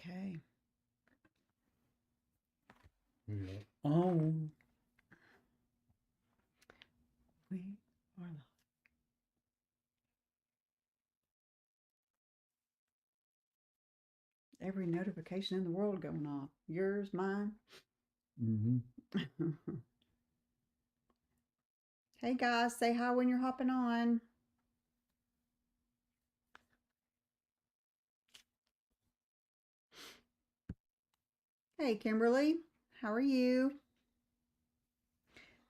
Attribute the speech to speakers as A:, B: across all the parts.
A: Okay.
B: Oh.
A: We are live. Every notification in the world going off. Yours, mine.
B: Mm-hmm.
A: Hey guys, say hi when you're hopping on. Hey Kimberly, how are you?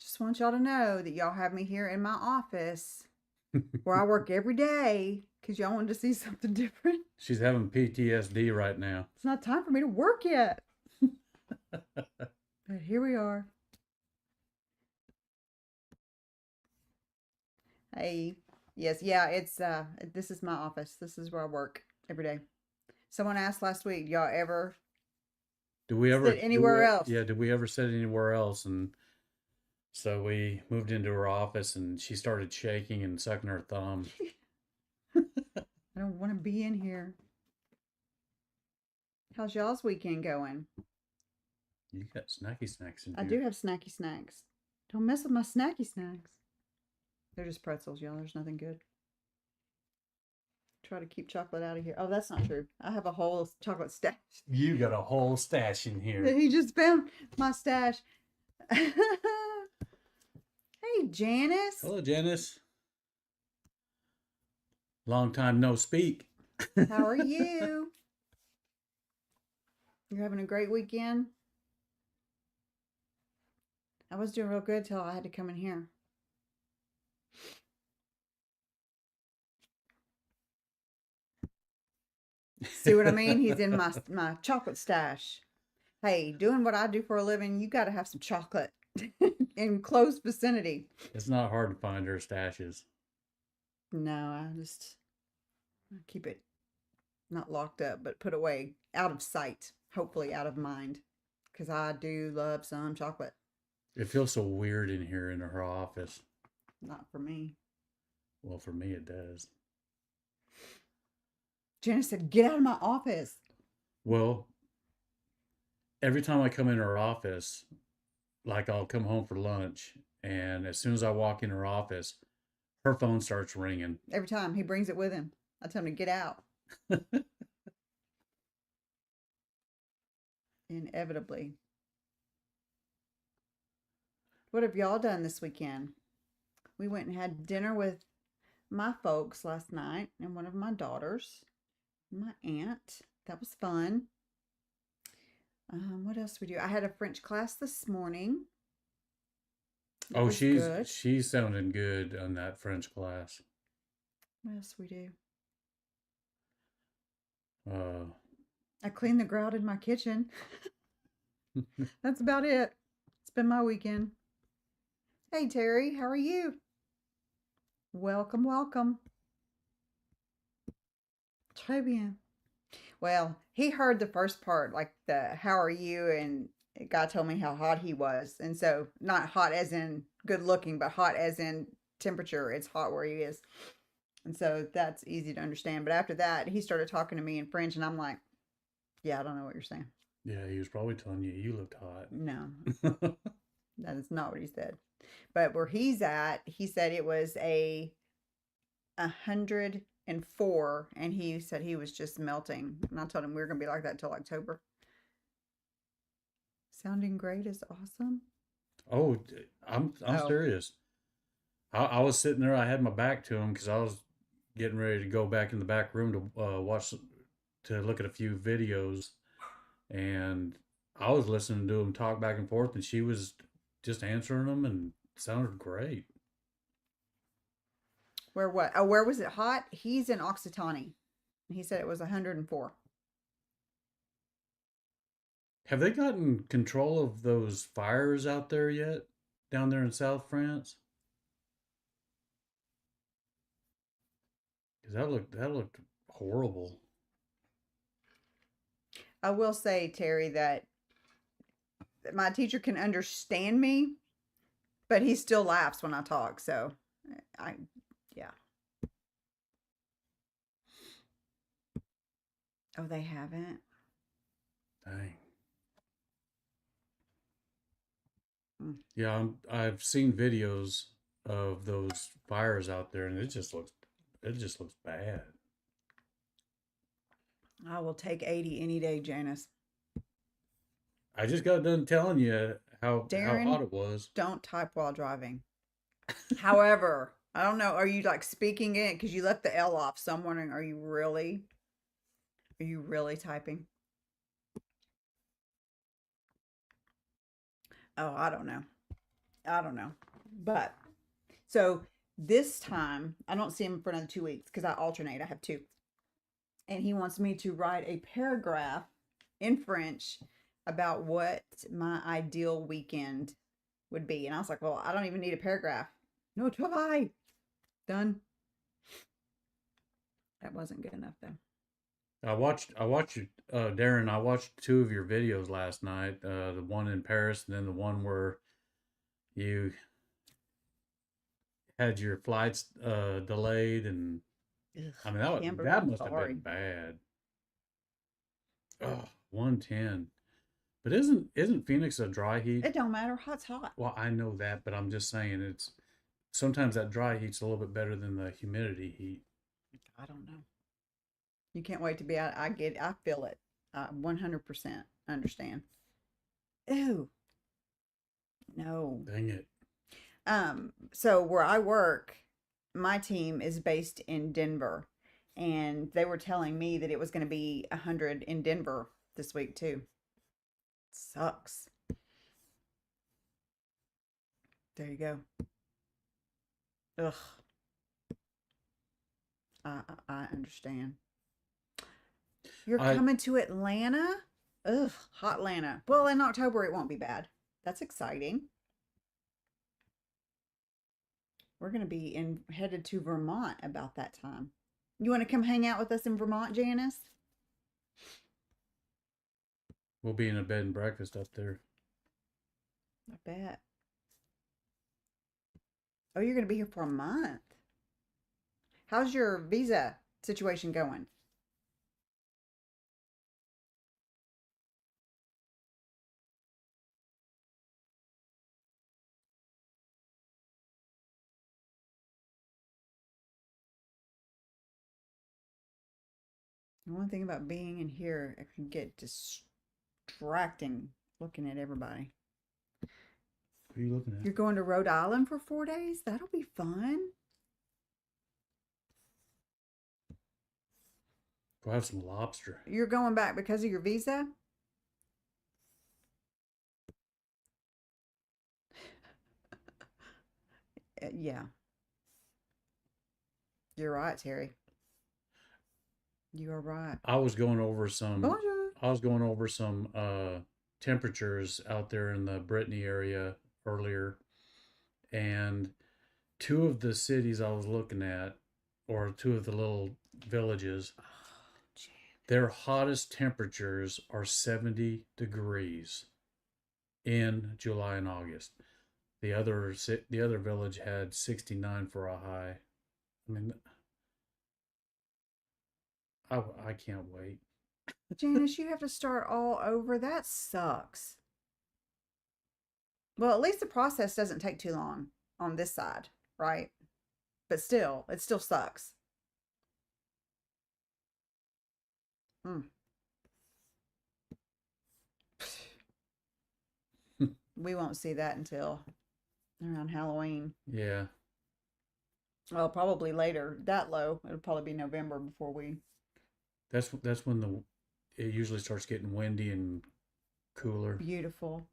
A: Just want y'all to know that y'all have me here in my office where I work every day because y'all wanted to see something different.
B: She's having PTSD right now.
A: It's not time for me to work yet. But here we are. Hey, yes, yeah, it's this is my office. This is where I work every day. Someone asked last week, y'all ever sit anywhere else?
B: Yeah, did we ever sit anywhere else? And so we moved into her office and she started shaking and sucking her thumb.
A: I don't want to be in here. How's y'all's weekend going?
B: You got snacky snacks in
A: I
B: here.
A: do have snacky snacks. Don't mess with my snacky snacks. They're just pretzels, y'all. There's nothing good. Try to keep chocolate out of here. Oh, that's not true. I have a whole chocolate stash.
B: You got a whole stash in here.
A: He just found my stash. Hey, Janice.
B: Hello, Janice. Long time no speak.
A: How are you? You're having a great weekend? I was doing real good till I had to come in here. See what I mean? He's in my chocolate stash. Hey, doing what I do for a living, you got to have some chocolate in close vicinity.
B: It's not hard to find her stashes.
A: No, I keep it not locked up, but put away, out of sight, hopefully out of mind, because I do love some chocolate.
B: It feels so weird in here in her office.
A: Not for me.
B: Well, for me it does.
A: Janice said, "Get out of my office."
B: Well, every time I come in her office, like I'll come home for lunch, and as soon as I walk in her office, her phone starts ringing.
A: Every time he brings it with him. I tell him to get out. Inevitably. What have y'all done this weekend? We went and had dinner with my folks last night and one of my daughters, my aunt. That was fun. What else we do? I had a French class this morning.
B: Oh, she's sounding good on that French class.
A: What else we do?
B: Uh,
A: I cleaned the grout in my kitchen. That's about it. It's been my weekend. Hey, Terry, how are you? Welcome, welcome. Très bien. Well, he heard the first part, like the how are you, and the guy told me how hot he was. And so, not hot as in good looking, but hot as in temperature. It's hot where he is. And so, that's easy to understand. But after that, he started talking to me in French, and I'm like, yeah, I don't know what you're saying.
B: Yeah, he was probably telling you looked hot.
A: No, that is not what he said. But where he's at, he said it was 104, and he said he was just melting. And I told him we were going to be like that till October. Sounding great is awesome.
B: Oh, I'm serious. I was sitting there. I had my back to him because I was getting ready to go back in the back room to look at a few videos, and I was listening to him talk back and forth, and she was just answering them, and it sounded great.
A: Where what? Oh, where was it hot? He's in Oxitani. He said it was 104.
B: Have they gotten control of those fires out there yet? Down there in South France? Because that looked horrible.
A: I will say, Terry, that my teacher can understand me, but he still laughs when I talk. So, yeah. Oh, they haven't?
B: Dang.
A: Mm.
B: Yeah, I've seen videos of those fires out there, and it just looks bad.
A: I will take 80 any day, Janice.
B: I just got done telling you how
A: Darren,
B: hot it was.
A: don't type while driving. However, I don't know. Are you like speaking it because you left the L off? So I'm wondering, are you really typing? Oh, I don't know. I don't know. But so this time, I don't see him for another 2 weeks because I alternate. I have two. And he wants me to write a paragraph in French about what my ideal weekend would be. And I was like, well, I don't even need a paragraph. No travail. Done. That wasn't good enough though.
B: I watched Darren. I watched two of your videos last night. The one in Paris, and then the one where you had your flights delayed, and
A: Ugh,
B: I mean
A: Camber's
B: that must have been
A: sorry.
B: bad. Oh, 110. But isn't Phoenix a dry heat?
A: It don't matter. Hot's hot.
B: Well, I know that, but I'm just saying it's sometimes that dry heat's a little bit better than the humidity heat.
A: I don't know. You can't wait to be out. I feel it. 100% understand. Ew. No.
B: Dang it.
A: So where I work, my team is based in Denver, and they were telling me that it was going to be 100 in Denver this week too. Sucks. There you go. Ugh. I understand. You're
B: I
A: coming to Atlanta? Ugh, hot Atlanta. Well, in October it won't be bad. That's exciting. We're going to be headed to Vermont about that time. You want to come hang out with us in Vermont, Janice?
B: will be in a bed and breakfast up there.
A: I bet. Oh, you're going to be here for a month. How's your visa situation going? The one thing about being in here, it can get distracting looking at everybody.
B: What are you looking at?
A: You're going to Rhode Island for 4 days? That'll be fun.
B: Go have some lobster.
A: You're going back because of your visa? Yeah, you're right, Terry. You are right.
B: I was going over some
A: Bonjour.
B: I was going over some temperatures out there in the Brittany area earlier, and two of the cities I was looking at, or two of the little villages,
A: Oh,
B: their hottest temperatures are 70 degrees in July and August. The other village had 69 for a high. I mean, I can't wait.
A: Janice, you have to start all over. That sucks. Well, at least the process doesn't take too long on this side, right? But still, it still sucks. Mm. We won't see that until around Halloween.
B: Yeah,
A: Well, probably later. That low, it'll probably be November before we.
B: that's when the it usually starts getting windy and cooler.
A: Beautiful.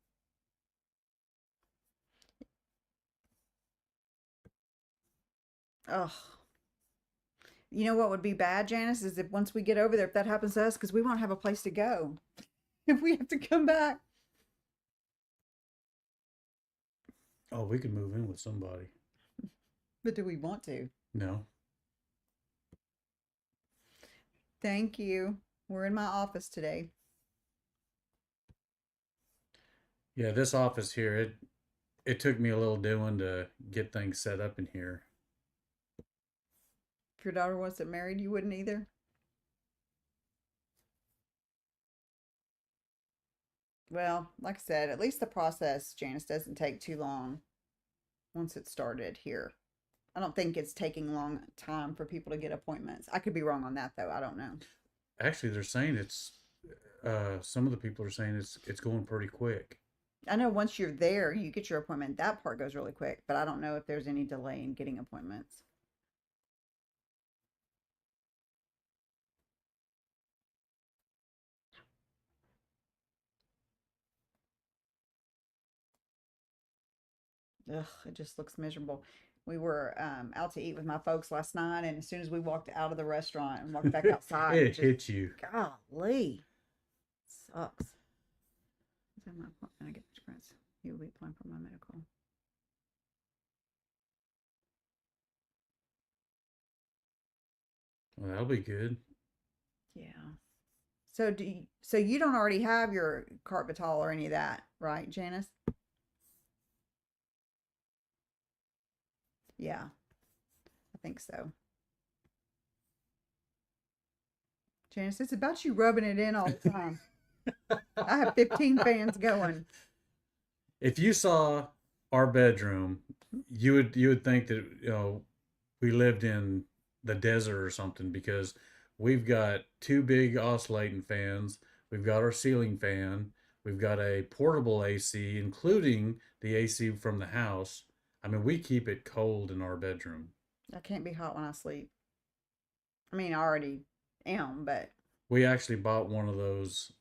A: Ugh. You know what would be bad, Janice, is if once we get over there, if that happens to us, because we won't have a place to go if we have to come back.
B: Oh, we could move in with somebody.
A: But do we want to?
B: No.
A: Thank you. We're in my office today.
B: Yeah, this office here, it took me a little doing to get things set up in here.
A: If your daughter wasn't married, you wouldn't either. Well, like I said, at least the process, Janice, doesn't take too long once it's started here. I don't think it's taking long time for people to get appointments. I could be wrong on that though. I don't know.
B: Actually, they're saying it's some of the people are saying it's going pretty quick.
A: I know once you're there, you get your appointment. That part goes really quick, but I don't know if there's any delay in getting appointments. Ugh, it just looks miserable. We were out to eat with my folks last night, and as soon as we walked out of the restaurant and walked back outside, it
B: It
A: just,
B: hits you.
A: golly, sucks. Is that my appointment? I get the grants. He will be applying for my medical.
B: Well, that'll be good.
A: Yeah. So you don't already have your Carbital or any of that, right, Janice? Yeah, I think so. Janice, it's about you rubbing it in all the time. I have 15 fans going.
B: If you saw our bedroom, you would think that we lived in the desert or something because we've got two big oscillating fans. We've got our ceiling fan. We've got a portable AC, including the AC from the house. I mean, we keep it cold in our bedroom.
A: I can't be hot when I sleep. I mean, I already am, but
B: We actually bought one of those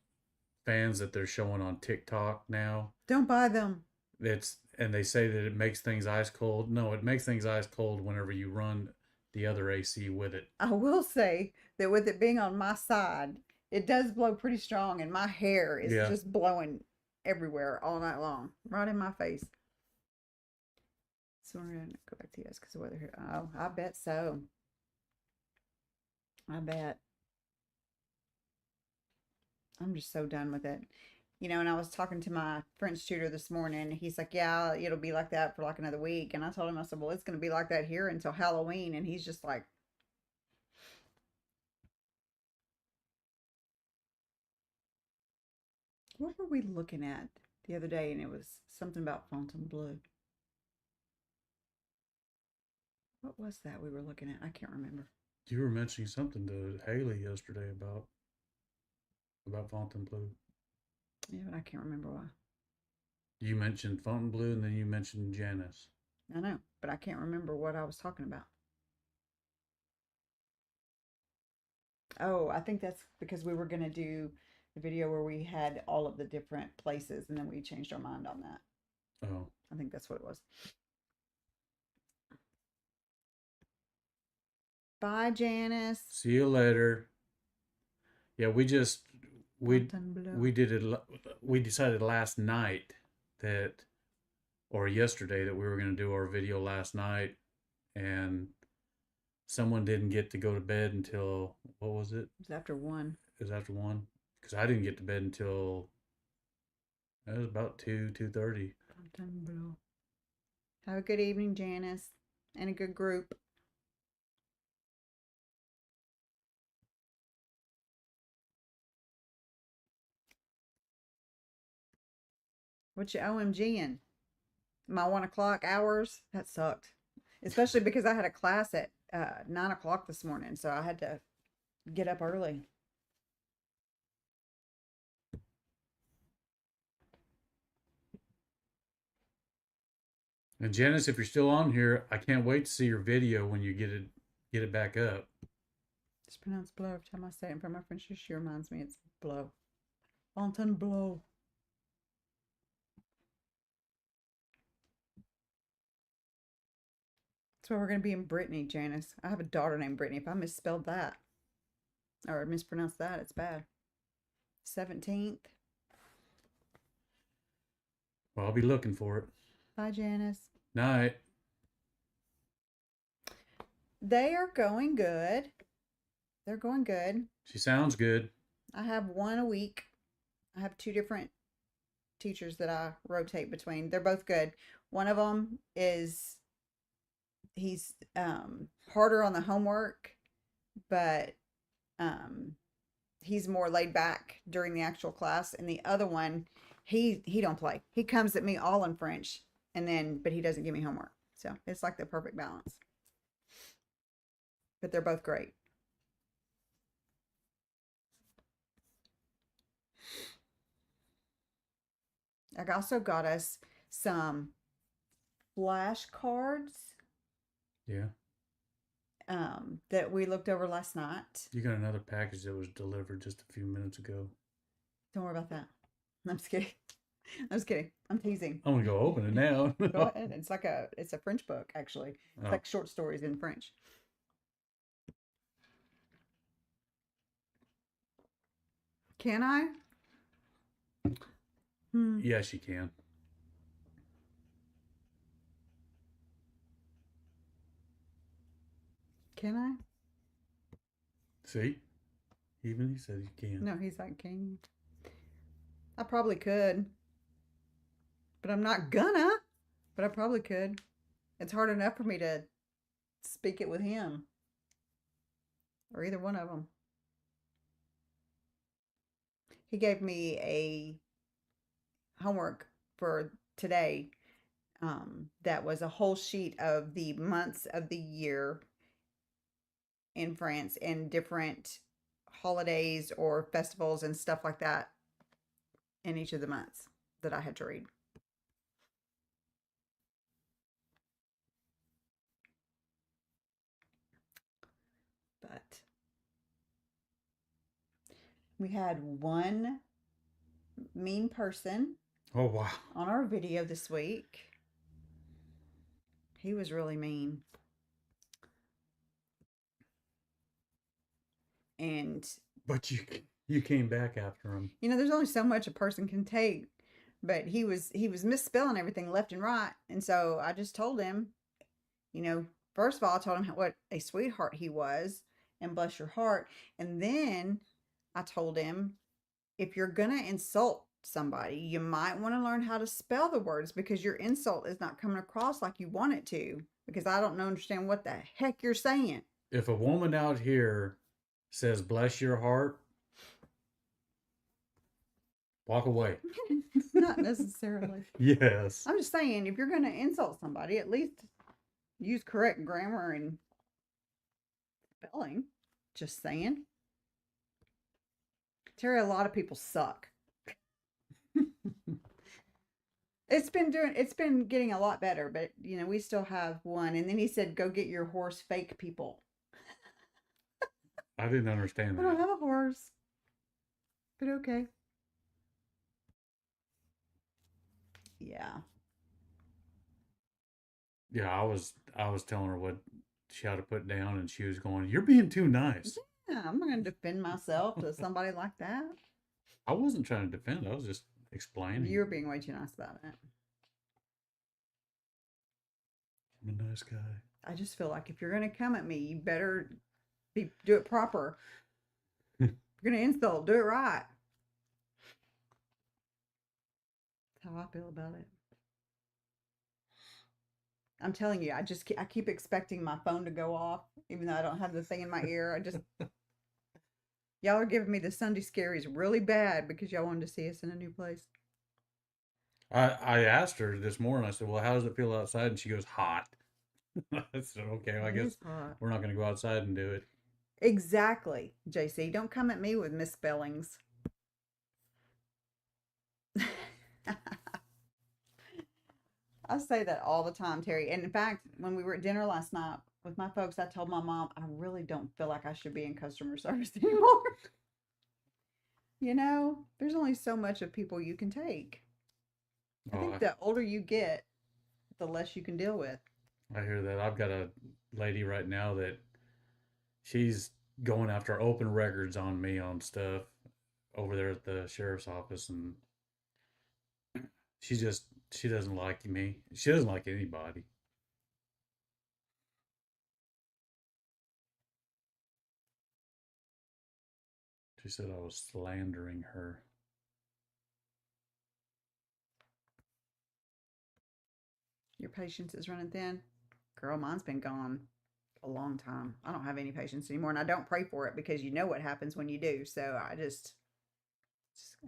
B: fans that they're showing on TikTok now.
A: don't buy them.
B: It's and they say that it makes things ice cold. No, it makes things ice cold whenever you run the other AC with it.
A: I will say that with it being on my side, it does blow pretty strong, and my hair is
B: Yeah.
A: just blowing everywhere all night long, right in my face. So we're gonna go back to yes because the weather here. Oh, I bet so. I bet. I'm just so done with it. And I was talking to my French tutor this morning. He's like, yeah, it'll be like that for like another week. And I told him, I said, well, it's going to be like that here until Halloween. And he's just like, what were we looking at the other day? And it was something about Fontainebleau. What was that we were looking at? I can't remember.
B: You were mentioning something to Haley yesterday about Fontainebleau.
A: Yeah, but I can't remember why.
B: You mentioned Fontainebleau and then you mentioned Janice.
A: I know, but I can't remember what I was talking about. Oh, I think that's because we were going to do the video where we had all of the different places and then we changed our mind on that.
B: Oh,
A: I think that's what it was. Bye, Janice.
B: see you later. Yeah, we
A: Fontainebleau.
B: we did it. We decided last night that, or yesterday, that we were going to do our video last night, and someone didn't get to go to bed until what was it?
A: It was after 1.
B: It was after 1 because I didn't get to bed until it was about 2:30.
A: Fontainebleau. Have a good evening, Janice, and a good group. What you OMGing? My 1 o'clock hours? That sucked. Especially because I had a class at 9 o'clock this morning, so I had to get up early.
B: And Janice, if you're still on here, I can't wait to see your video when you get it back up.
A: It's pronounced blow. Every time I say it in front of my friend, she reminds me it's blow. Fontainebleau. That's why we're going to be in Brittany, Janice. I have a daughter named Brittany. If I misspelled that or mispronounced that, it's bad. 17th.
B: Well, I'll be looking for it.
A: Bye, Janice.
B: Night.
A: They are going good. They're going good.
B: She sounds good.
A: I have one a week. I have 2 different teachers that I rotate between. They're both good. One of them he's harder on the homework, but he's more laid back during the actual class. And the other one, He don't play. He comes at me all in French, but he doesn't give me homework. So it's like the perfect balance. But they're both great. I also got us some flashcards
B: Yeah.
A: that we looked over last night.
B: You got another package that was delivered just a few minutes ago.
A: Don't worry about that. I'm just kidding. I'm just kidding. I'm teasing.
B: I'm gonna go open it now.
A: Go ahead. It's a French book, actually. It's like short stories in French. Can I?
B: Yes, you can.
A: Can I?
B: See? Even he said you can.
A: No, he's like, can you? I probably could. But I'm not gonna. But I probably could. It's hard enough for me to speak it with him. Or either one of them. He gave me a homework for today that was a whole sheet of the months of the year in France and different holidays or festivals and stuff like that in each of the months that I had to read. But we had one mean person.
B: Oh, wow.
A: On our video this week. He was really mean.
B: But you came back after him.
A: There's only so much a person can take, but he was misspelling everything left and right. And so I just told him, first of all, I told him what a sweetheart he was and bless your heart. And then I told him, if you're going to insult somebody, you might want to learn how to spell the words because your insult is not coming across like you want it to, because I don't understand what the heck you're saying.
B: If a woman out here says bless your heart, walk away.
A: Not necessarily.
B: Yes.
A: I'm just saying, if you're going to insult somebody, at least use correct grammar and spelling. Just saying. Terry, a lot of people suck. It's been getting a lot better, but we still have one. And then he said, go get your horse, fake people.
B: I didn't understand that.
A: I don't have a horse. But okay. Yeah.
B: Yeah, I was telling her what she ought to put down, and she was going, "You're being too nice."
A: Yeah, I'm not going to defend myself to somebody like that.
B: I wasn't trying to defend. I was just explaining.
A: You were being way too nice about it.
B: I'm a nice guy.
A: I just feel like if you're going to come at me, you better do it proper. If you're going to insult, do it right. That's how I feel about it. I'm telling you, I keep expecting my phone to go off, even though I don't have the thing in my ear. Y'all are giving me the Sunday scaries really bad because y'all wanted to see us in a new place.
B: I asked her this morning, I said, well, how does it feel outside? And she goes, hot. I said, okay, well, I guess we're not going to go outside and do it.
A: Exactly, JC. Don't come at me with misspellings. I say that all the time, Terry. And in fact, when we were at dinner last night with my folks, I told my mom, I really don't feel like I should be in customer service anymore. There's only so much of people you can take. I think the older you get, the less you can deal with.
B: I hear that. I've got a lady right now that she's going after open records on me on stuff over there at the sheriff's office, and she doesn't like me. She doesn't like anybody. She said I was slandering her.
A: Your patience is running thin. Girl, mine's been gone a long time. I don't have any patience anymore, and I don't pray for it because you know what happens when you do. So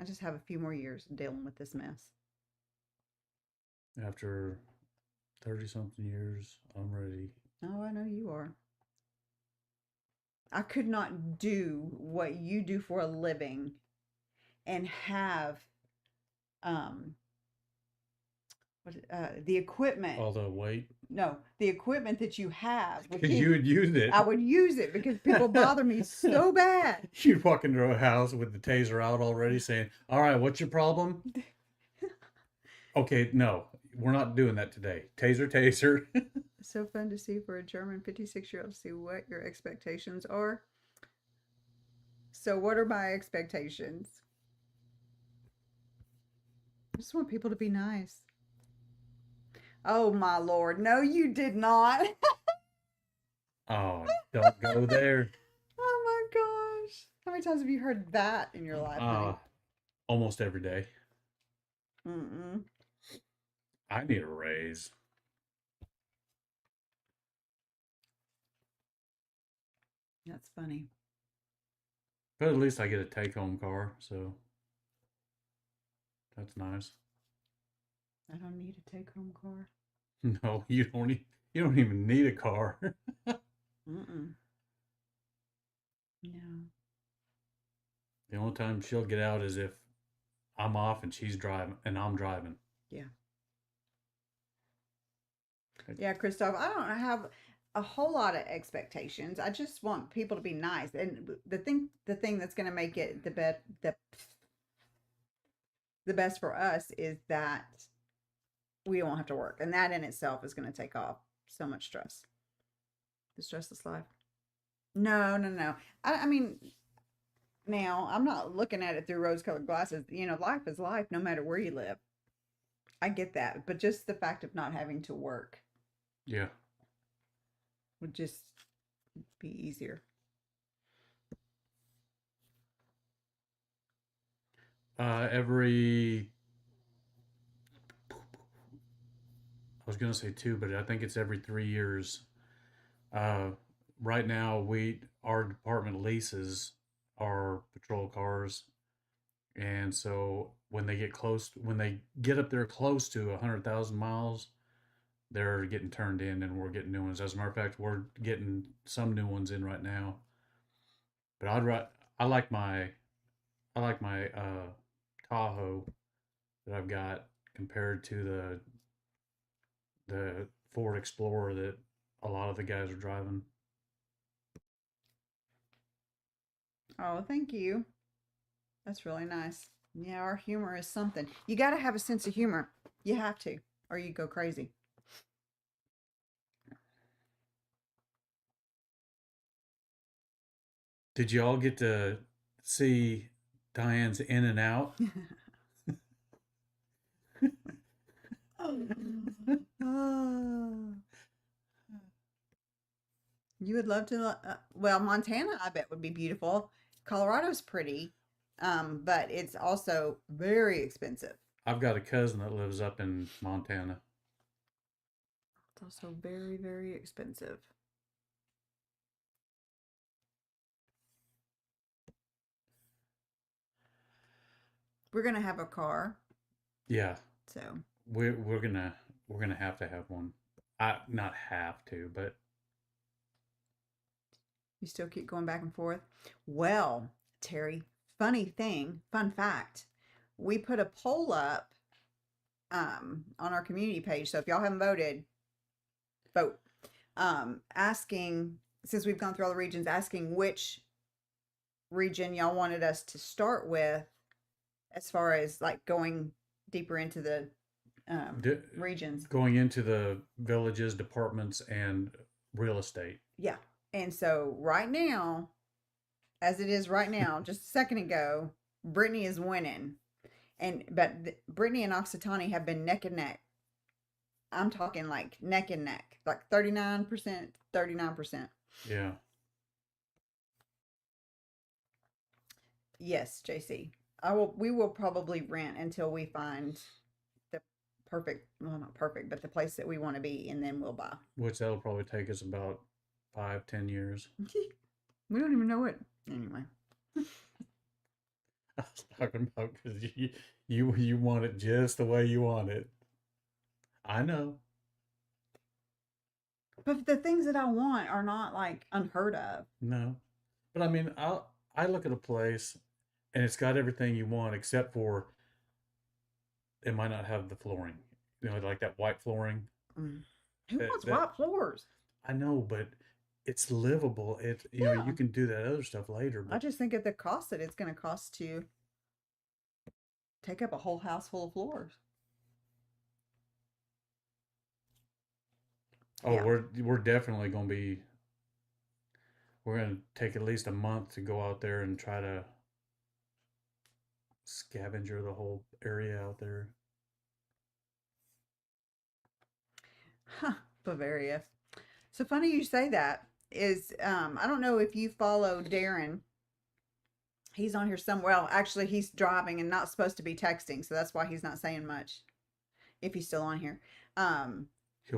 A: I just have a few more years dealing with this mess.
B: After 30 something years, I'm ready.
A: Oh, I know you are. I could not do what you do for a living and have um the equipment.
B: All the weight.
A: No, the equipment that you have with
B: Because you would use it.
A: I would use it because people bother me so bad.
B: You'd walk into a house with the taser out already saying, all right, what's your problem? Okay, no, we're not doing that today. Taser, taser.
A: So fun to see for a German 56-year-old to see what your expectations are. So what are my expectations? I just want people to be nice. Oh my Lord. No, you did not.
B: Oh, don't go there.
A: Oh my gosh. How many times have you heard that in your life, honey?
B: Almost every day.
A: Mm-mm.
B: I need a raise.
A: That's funny.
B: But at least I get a take-home car, so that's nice.
A: I don't need a take-home car.
B: No, you don't even need a car.
A: Mm-mm. No.
B: The only time she'll get out is if I'm off and she's driving and I'm driving.
A: Yeah. Yeah, Christoph, I don't have a whole lot of expectations. I just want people to be nice. And the thing that's going to make it the best for us is that we won't have to work. And that in itself is going to take off so much stress. The stressless life. No. I mean, now I'm not looking at it through rose-colored glasses. You know, life is life no matter where you live. I get that. But just the fact of not having to work.
B: Yeah.
A: Would just be easier.
B: I was going to say 2, but I think it's every 3 years. Right now, our department leases our patrol cars, and so when they get up there close to 100,000 miles, they're getting turned in, and we're getting new ones. As a matter of fact, we're getting some new ones in right now. But I like my Tahoe that I've got compared to the Ford Explorer that a lot of the guys are driving.
A: Oh, thank you. That's really nice. Yeah, our humor is something. You got to have a sense of humor. You have to, or you go crazy.
B: Did you all get to see Diane's in and out?
A: You would love to. Well, Montana, I bet would be beautiful. Colorado's pretty, but it's also very expensive.
B: I've got a cousin that lives up in Montana.
A: It's also very, very expensive. We're gonna have a car.
B: Yeah.
A: So
B: we're gonna have to have one. I not have to, but
A: you still keep going back and forth. Well, Terry, fun fact. We put a poll up on our community page. So if y'all haven't voted, vote. Asking, since we've gone through all the regions, asking which region y'all wanted us to start with as far as like going deeper into the regions.
B: Going into the villages, departments, and real estate.
A: Yeah. And so right now, as it is right now, just a second ago, Brittany is winning. But Brittany and Oxitani have been neck and neck. I'm talking like neck and neck, like 39%, 39%.
B: Yeah.
A: Yes, JC. We will probably rent until we find the perfect, well, not perfect, but the place that we want to be, and then we'll buy.
B: Which that'll probably take us about 5-10 years.
A: We don't even know it anyway.
B: I was talking about because you want it just the way you want it. I know.
A: But the things that I want are not like unheard of.
B: No. But I mean, I look at a place and it's got everything you want except for it might not have the flooring. You know, like that white flooring.
A: Mm. Who
B: That
A: wants
B: that
A: white floors?
B: I know, but it's livable. It you
A: Yeah.
B: can do that other stuff later,
A: I
B: but
A: just think at the cost that it's going to cost to take up a whole house full of floors.
B: oh,
A: Yeah.
B: we're definitely going to be we're going to take at least a month to go out there and try to scavenger the whole area out there.
A: Huh, Bavaria. So funny you say that. Is I don't know if you follow Darren. He's on here somewhere. Well, actually, he's driving and not supposed to be texting, so that's why he's not saying much. If he's still on here, um,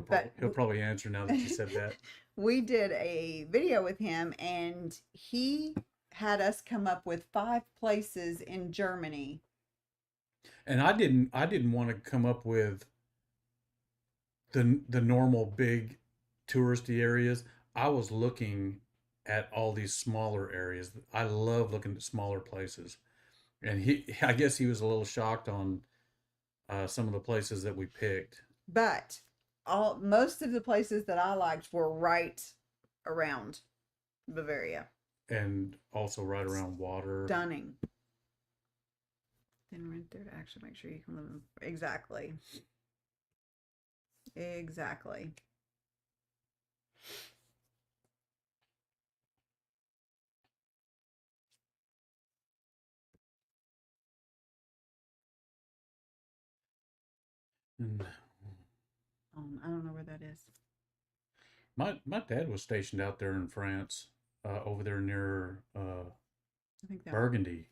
A: but
B: He'll probably answer now that you said that.
A: we did a video with him, and he had us come up with 5 places in Germany.
B: And I didn't want to come up with the normal big touristy areas. I was looking at all these smaller areas. I love looking at smaller places. And I guess he was a little shocked on some of the places that we picked.
A: But most of the places that I liked were right around Bavaria.
B: And also right around water.
A: Stunning. Then rent there to actually make sure you can live in. Exactly. Exactly.
B: And
A: I don't know where that is.
B: my dad was stationed out there in France, over there near
A: I think that.
B: Burgundy.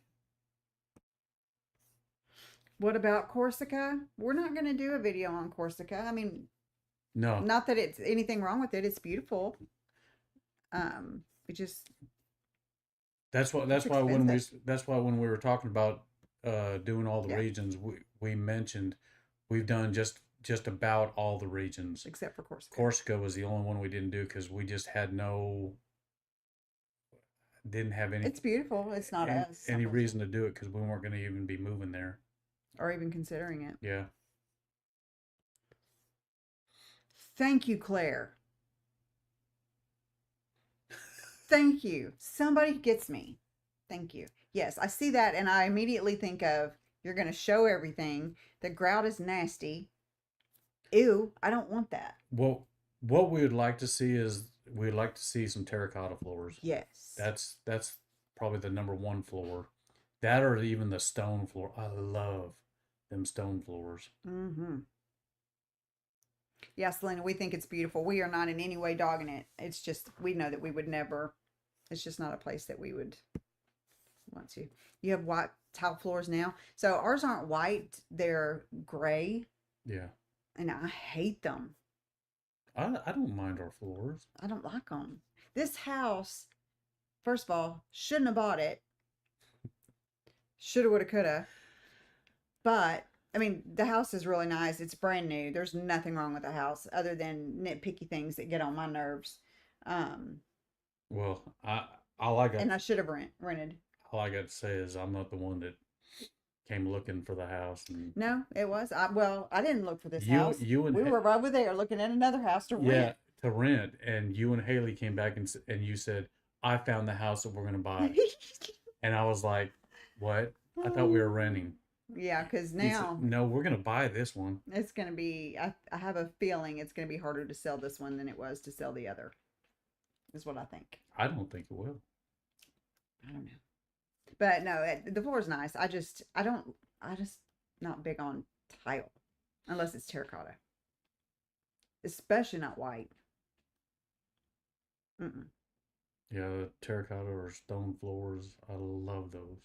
A: What about Corsica? We're not going to do a video on Corsica. I mean,
B: No,
A: not that it's anything wrong with it. It's beautiful. It just
B: that's
A: it's
B: why
A: expensive.
B: when we were talking about doing all the
A: Yeah,
B: regions, we mentioned we've done just about all the regions.
A: except for Corsica.
B: Corsica was the only one we didn't do because we just had didn't have
A: It's beautiful. It's not us,
B: any
A: unfortunately,
B: reason to do it because we weren't going to even be moving there.
A: or even considering it.
B: Yeah.
A: Thank you, Claire. Thank you. Somebody gets me. Thank you. Yes, I see that and I immediately think of you're going to show everything. The grout is nasty. Ew, I don't want that.
B: Well, what we would like to see is we'd like to see some terracotta floors.
A: Yes.
B: That's probably the number one floor. That or even the stone floor. I love them stone floors.
A: Mm-hmm. Yeah, Selena, we think it's beautiful. We are not in any way dogging it. It's just, we know that we would never, it's just not a place that we would want to. You have white tile floors now. So ours aren't white, they're gray,
B: Yeah.
A: and I hate them.
B: I don't mind our floors.
A: I don't like them. This house, first of all, shouldn't have bought it. Shoulda, woulda, coulda. But I mean, the house is really nice. It's brand new. There's nothing wrong with the house other than nitpicky things that get on my nerves. Um,
B: Well, all I got
A: and I should have rented.
B: all I got to say is I'm not the one that came looking for the house, and
A: No, it was. I didn't look for this
B: you
A: house.
B: you and
A: We were over there looking at another house to
B: yeah,
A: rent.
B: to rent, and you and Haley came back and you said I found the house that we're gonna buy, and I was like, what? I thought we were renting.
A: Yeah, because
B: You said,
A: now
B: no, we're gonna buy this one.
A: it's going to be, I have a feeling it's going to be harder to sell this one than it was to sell the other, is what I think.
B: I don't think it will.
A: I don't know. But no, the floor is nice. I just not big on tile unless it's terracotta, especially not white. Mm-mm.
B: Yeah, the terracotta or stone floors, I love those.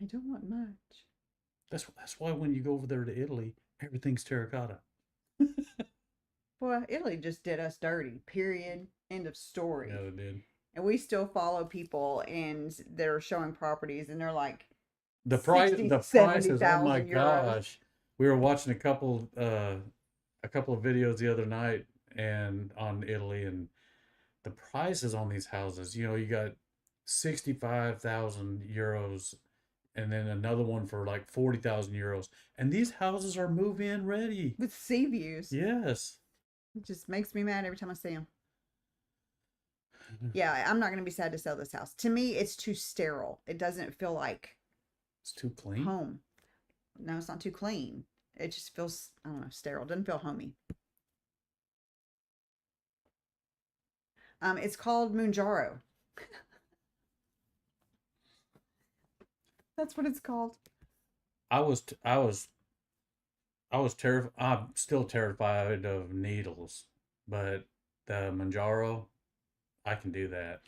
A: I don't want much.
B: That's why when you go over there to Italy, everything's terracotta.
A: Well, Italy just did us dirty. Period. End of story.
B: Yeah, they did.
A: And we still follow people and they're showing properties and they're like, 60,
B: the
A: seventy
B: prices, oh my
A: thousand euros.
B: gosh. We were watching a couple of videos the other night and on Italy, and the prices on these houses, you know, you got 65,000 euros and then another one for like 40,000 euros. And these houses are move in ready.
A: With sea views.
B: Yes.
A: It just makes me mad every time I see them. Yeah, I'm not going to be sad to sell this house. To me, it's too sterile. It doesn't feel like
B: It's too clean.
A: home. No, it's not too clean. It just feels, I don't know, sterile. Doesn't feel homey. It's called Moonjaro. That's what it's called.
B: I was terrified. I'm still terrified of needles, but the Manjaro, I can do that.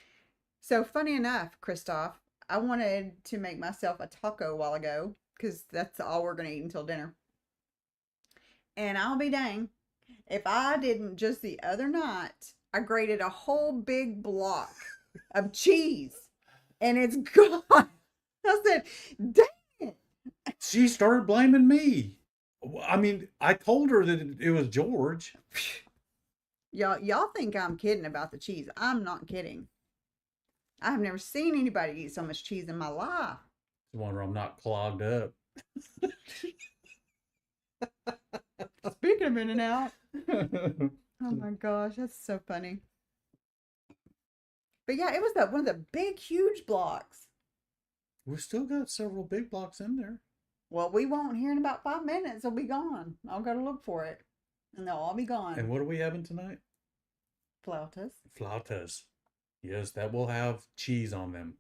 A: So funny enough, Christoph, I wanted to make myself a taco a while ago because that's all we're going to eat until dinner. And I'll be dang if I didn't just the other night, I grated a whole big block of cheese and it's gone. I said, dang it.
B: She started blaming me. I mean, I told her that it was George.
A: Y'all think I'm kidding about the cheese. I'm not kidding. I have never seen anybody eat so much cheese in my life.
B: I wonder I'm not clogged up.
A: Speaking of in and out. Oh my gosh, that's so funny. But yeah, it was one of the big, huge blocks.
B: We've still got several big blocks in there.
A: Well, we won't here in about 5 minutes. They'll be gone. I'll go to look for it. And they'll all be gone.
B: And what are we having tonight?
A: Flautas.
B: Flautas. Yes, that will have cheese on them.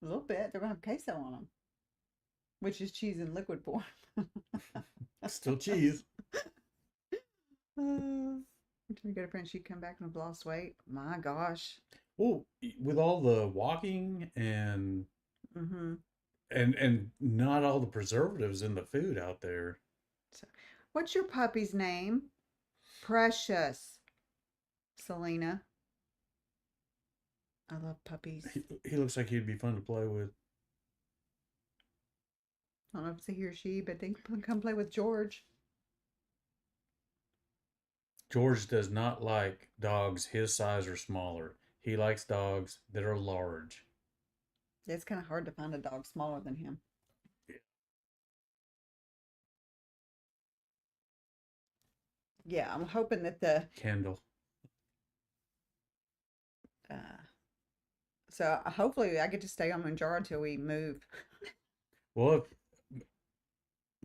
A: A little bit. They're going to have queso on them. Which is cheese in liquid form.
B: Still cheese.
A: Until you go to French, you come back and have lost weight. My gosh.
B: Well, with all the walking and and not all the preservatives in the food out there.
A: So, what's your puppy's name? Precious. Selena. I love puppies.
B: He looks like he'd be fun to play with.
A: I don't know if it's a he or she, but they can come play with George.
B: George does not like dogs his size or smaller. He likes dogs that are large.
A: It's kind of hard to find a dog smaller than him. Yeah, I'm hoping that the
B: Kendall.
A: So hopefully I get to stay on Manjaro until we move.
B: Well,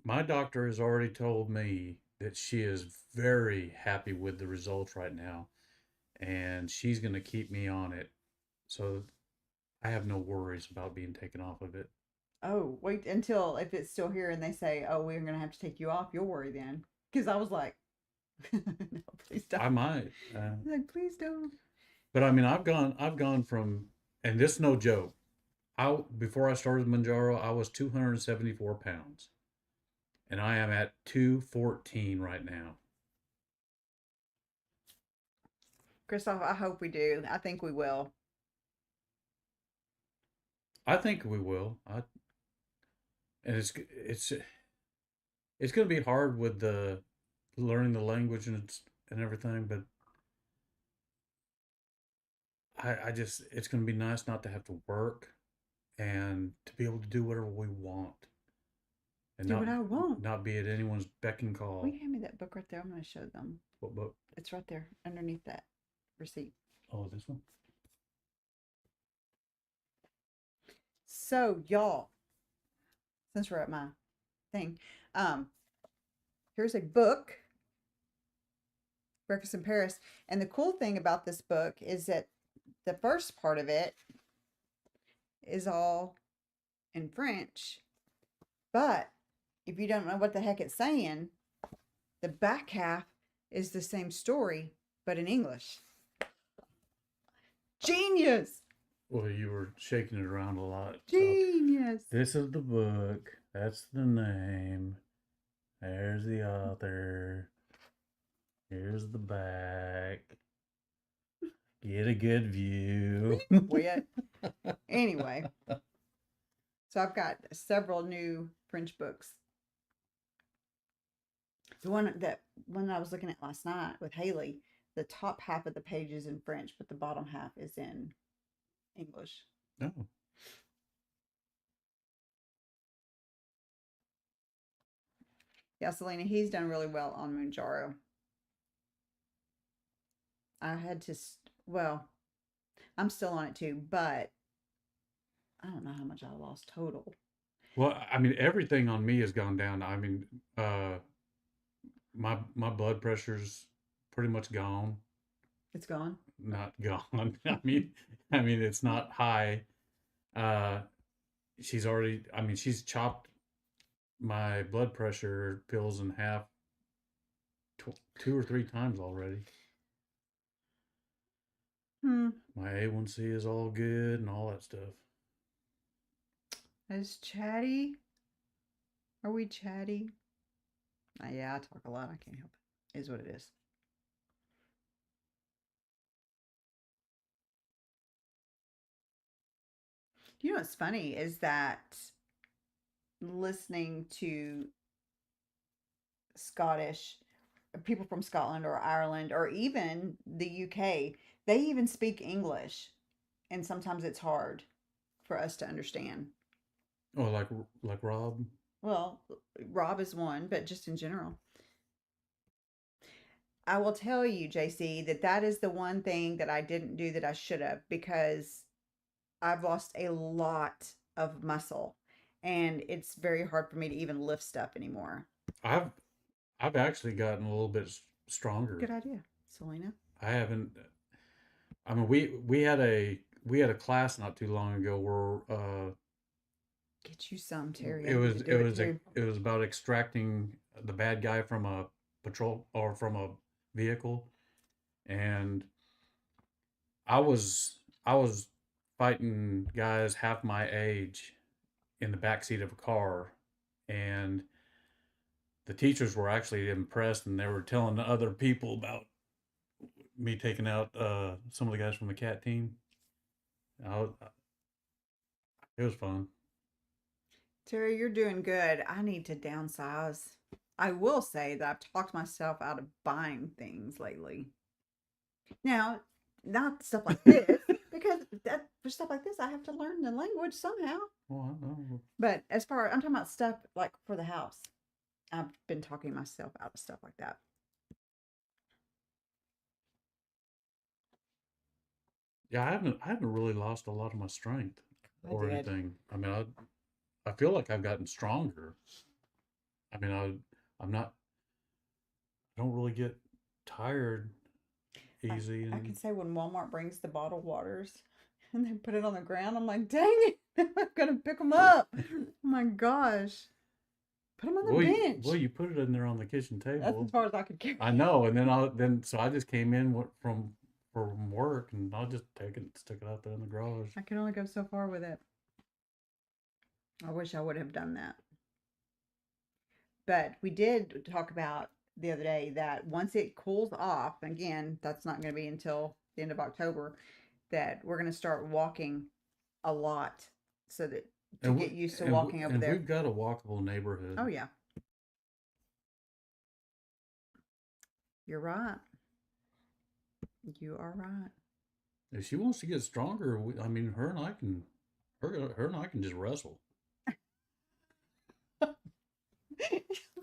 B: my doctor has already told me that she is very happy with the results right now, and she's going to keep me on it. So I have no worries about being taken off of it.
A: Oh, wait until if it's still here and they say, oh, we're going to have to take you off. You'll worry then. Because I was like, no, please don't.
B: I might.
A: Like, please don't.
B: But I mean, I've gone from, and this is no joke. Before I started Manjaro, I was 274 pounds. And I am at 214 right now.
A: Christoph, I hope we do. I think we will.
B: I think we will. And it's going to be hard with the learning the language and everything, but it's going to be nice not to have to work and to be able to do whatever we want. And
A: do what I want.
B: Not be at anyone's beck and call.
A: Will you hand me that book right there? I'm going to show them.
B: What book?
A: It's right there underneath that receipt.
B: Oh, this one?
A: So, y'all, since we're at my thing, here's a book, Breakfast in Paris. And the cool thing about this book is that the first part of it is all in French, but if you don't know what the heck it's saying, the back half is the same story, but in English. Genius!
B: Well, you were shaking it around a lot.
A: Genius!
B: So this is the book. That's the name. There's the author. Here's the back. Get a good view.
A: Anyway, So I've got several new French books. The one I was looking at last night with Haley, the top half of the page is in French, but the bottom half is in English.
B: Oh,
A: Yeah, Selena, he's done really well on Moonjaro. I had to, well, I'm still on it too, but I don't know how much I lost total.
B: well, I mean, everything on me has gone down. I mean, my blood pressure's pretty much gone.
A: It's gone.
B: Not gone. I mean, it's not high. Uh, she's already. I mean, she's chopped my blood pressure pills in half 2 or 3 times already.
A: Hmm.
B: My A1C is all good and all that stuff.
A: Is chatty? Are we chatty? Yeah, I talk a lot. I can't help it. Is what it is. You know what's funny is that listening to Scottish people from Scotland or Ireland or even the UK, they even speak English, and sometimes it's hard for us to understand.
B: Oh, like Rob.
A: Well, Rob is one, but just in general. I will tell you, JC, that that is the one thing that I didn't do that I should have because I've lost a lot of muscle and it's very hard for me to even lift stuff anymore.
B: I've I've actually gotten a little bit stronger.
A: Good idea, Selena.
B: I haven't. I mean, we had a class not too long ago where
A: Get you some, Terry. I
B: it
A: need to
B: was
A: do it too.
B: it was about extracting the bad guy from a patrol or from a vehicle, and I was fighting guys half my age in the back seat of a car, and the teachers were actually impressed, and they were telling the other people about me taking out some of the guys from the cat team. I was, it was fun.
A: Terry, you're doing good. I need to downsize. I will say that I've talked myself out of buying things lately. Now, not stuff like this, because that for stuff like this, I have to learn the language somehow.
B: Well, I know.
A: But as far I'm talking about stuff like for the house, I've been talking myself out of stuff like that.
B: Yeah, I haven't really lost a lot of my strength
A: I
B: or
A: did.
B: anything. I mean, I feel like I've gotten stronger. I mean, I'm not. I don't really get tired
A: I,
B: easy,
A: I can
B: and
A: say when Walmart brings the bottled waters and they put it on the ground, I'm like, dang it, I'm gonna pick them up. Oh my gosh, put them on the
B: well,
A: bench.
B: you put it in there on the kitchen
A: That's as
B: table.
A: far as I could carry.
B: I know, and then so I just came in from work, and I'll just take it, stick it out there in the garage.
A: I can only go so far with it. I wish I would have done that. But we did talk about the other day that once it cools off, again, that's not going to be until the end of October, that we're going to start walking a lot so that to
B: And
A: get used to
B: and
A: walking over
B: and
A: there.
B: we've got a walkable neighborhood.
A: Oh, yeah, you're right. You are right.
B: If she wants to get stronger, I mean, her and I can just wrestle.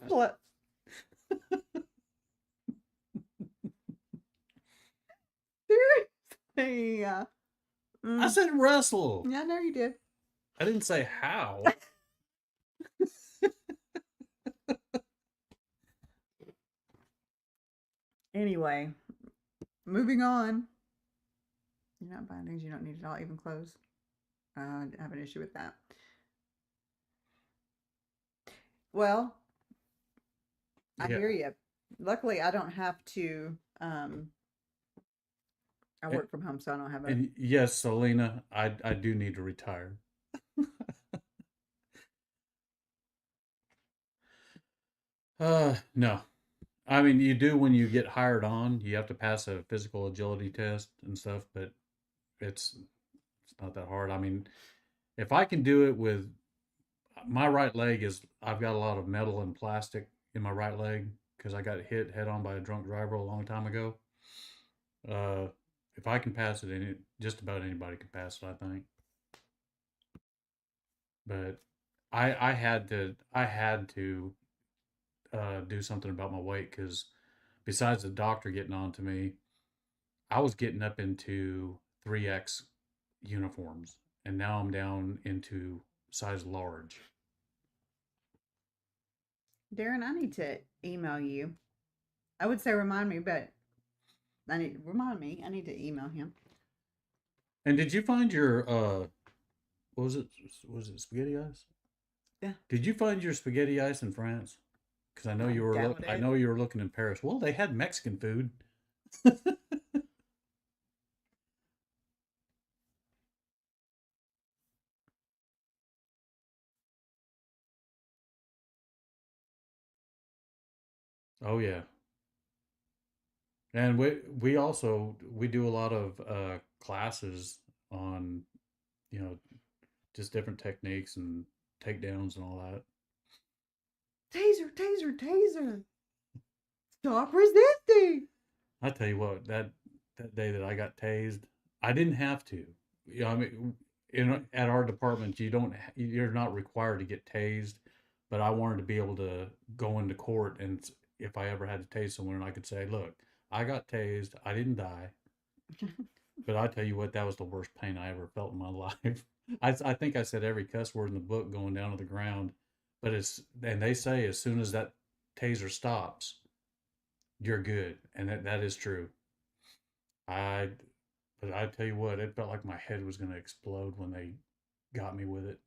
A: What? Seriously.
B: I said wrestle.
A: Yeah, I know you did.
B: I didn't say how.
A: Anyway, moving on. You're not buying things you don't need at all, even clothes. I have an issue with that. Well, I
B: Yeah.
A: hear you. Luckily, I don't have to. I
B: And,
A: work from home, so I don't have a.
B: and yes, Selena, I do need to retire. No. I mean, you do when you get hired on. You have to pass a physical agility test and stuff, but it's it's not that hard. I mean, if I can do it with my right leg is, I've got a lot of metal and plastic in my right leg because I got hit head on by a drunk driver a long time ago. Uh, if I can pass it, just about anybody can pass it, I think. But I had to do something about my weight because besides the doctor getting on to me, I was getting up into 3X uniforms, and now I'm down into size large.
A: Darren, I need to email you. I would say remind me, but I need remind me. I need to email him.
B: And did you find your what was it? Was it spaghetti ice?
A: Yeah,
B: Did you find your spaghetti ice in France? Because
A: I doubt
B: I
A: it.
B: know you were looking in Paris. Well, they had Mexican food. Oh yeah, and we also we do a lot of classes on, you know, just different techniques and takedowns and all that.
A: Taser, taser, taser. Stop resisting.
B: I tell you what, that day that I got tased, I didn't have to. You know, I mean, at our department, you're not required to get tased, but I wanted to be able to go into court, and if I ever had to tase someone, I could say, "Look, I got tased. I didn't die." But I tell you what, that was the worst pain I ever felt in my life. I think I said every cuss word in the book going down to the ground, but and they say as soon as that taser stops, you're good, and that is true. I But I tell you what, it felt like my head was going to explode when they got me with it.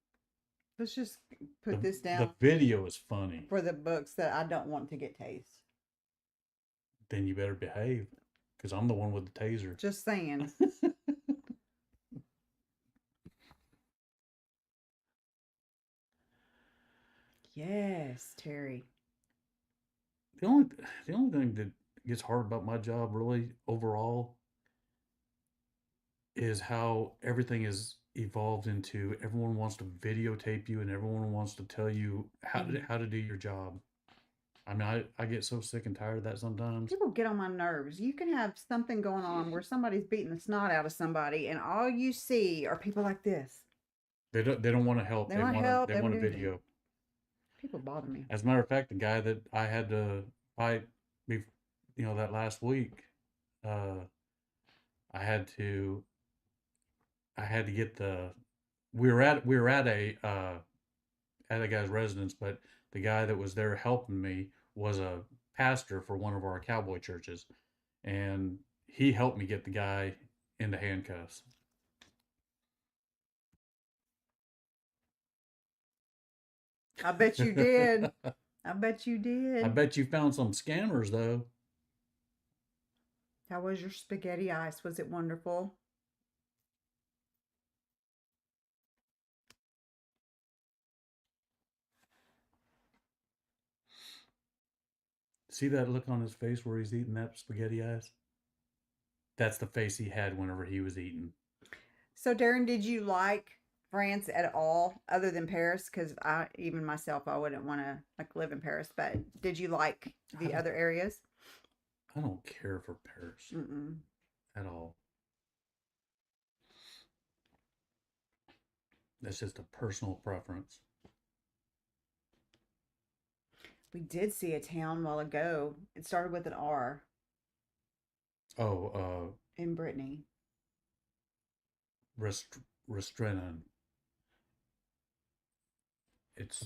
A: Let's just put this
B: The
A: down
B: video is funny.
A: for the books that I don't want to get tased.
B: Then you better behave, because I'm the one with the taser.
A: Just saying. Yes, Terry.
B: the only the only thing that gets hard about my job, really overall, is how everything is evolved into everyone wants to videotape you and everyone wants to tell you
A: Mm.
B: how to do your job. I mean, I get so sick and tired of that sometimes.
A: People get on my nerves. You can have something going on where somebody's beating the snot out of somebody, and all you see are people like this.
B: They don't want to help.
A: They want help.
B: They
A: They want
B: want
A: to
B: a
A: do anything.
B: video.
A: People bother me.
B: As a matter of fact, the guy that I had to fight, that last week, uh, I had to I had to get the we were at a guy's residence, but the guy that was there helping me was a pastor for one of our cowboy churches, and he helped me get the guy into handcuffs.
A: I bet you did. I bet you
B: I
A: did.
B: bet you found some scammers though.
A: How was your spaghetti ice? Was it wonderful?
B: See that look on his face where he's eating that spaghetti ice? That's the face he had whenever he was eating.
A: So, Darren, did you like France at all other than Paris? Because even myself, I wouldn't want to like live in Paris. But did you like
B: I
A: the
B: don't
A: other areas?
B: I don't care for Paris
A: Mm-mm.
B: at all. That's just a personal preference.
A: We did see a town a while ago. It started with an R
B: Oh,
A: in Brittany.
B: Restrenan. It's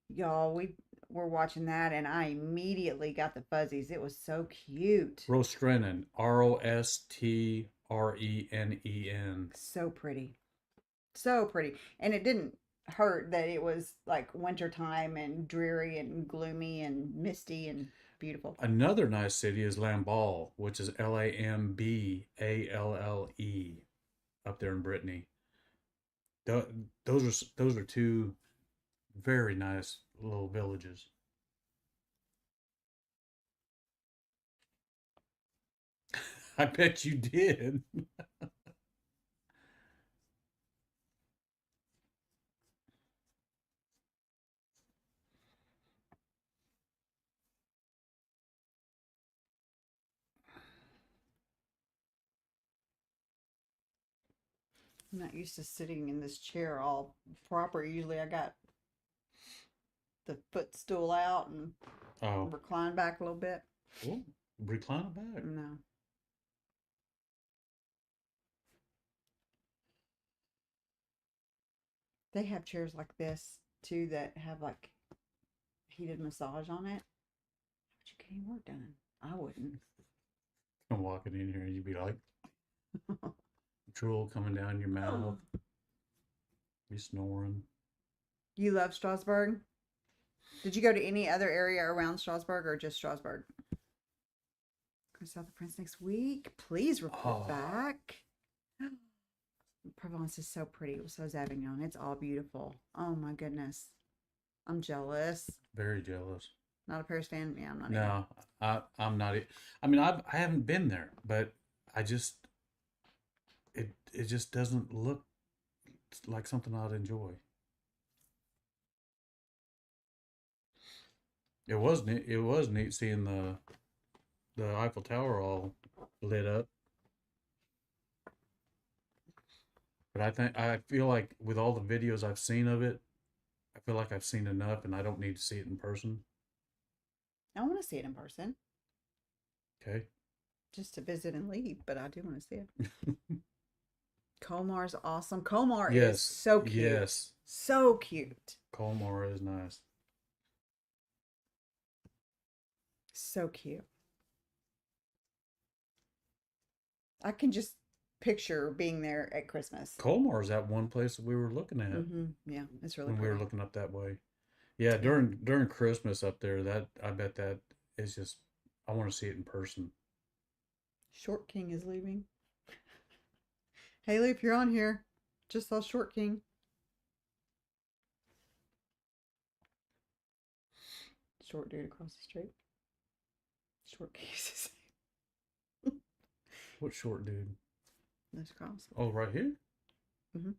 A: Y'all, we were watching that, and I immediately got the fuzzies. It was so cute,
B: Rostrenan. Rostrennen.
A: so pretty, so pretty, and it didn't hurt that it was like wintertime and dreary and gloomy and misty and beautiful.
B: Another nice city is Lamballe, which is Lamballe, up there in Brittany. Those are two very nice little villages. I bet you did.
A: I'm not used to sitting in this chair all proper. Usually I got the footstool out and
B: Oh,
A: recline back a little bit.
B: well, recline it back.
A: No. They have chairs like this too that have like heated massage on it. But you get any work done. I wouldn't.
B: I'm walking in here and you'd be like, drool coming down your mouth, be snoring.
A: You love Strasbourg? Did you go to any other area around Strasbourg or just Strasbourg? Go south of France next week. Please report back. Provence is so pretty. So is Avignon. It's all beautiful. Oh my goodness. I'm jealous.
B: Very jealous.
A: Not a Paris fan? Yeah, I'm not.
B: No, I'm not. I mean, I haven't been there, but I just it just doesn't look like something I'd enjoy. It was neat. It was neat seeing the Eiffel Tower all lit up. But I feel like with all the videos I've seen of it, I feel like I've seen enough, and I don't need to see it in person.
A: I want to see it in person.
B: Okay.
A: Just to visit and leave, but I do want to see it. Colmar's awesome. Colmar
B: Yes.
A: is so cute.
B: Yes.
A: So cute.
B: Colmar is nice.
A: So cute. I can just picture being there at Christmas.
B: Colmar is that one place that we were looking at
A: Yeah, it's really
B: when
A: pretty.
B: we were looking up that way. Yeah, during Christmas up there, that I bet that is just I want to see it in person.
A: Short King is leaving. Haley, if you're on here, just saw Short King. Short dude across the street. Short King is the same.
B: What short dude?
A: That's across.
B: Oh, right here?
A: Don't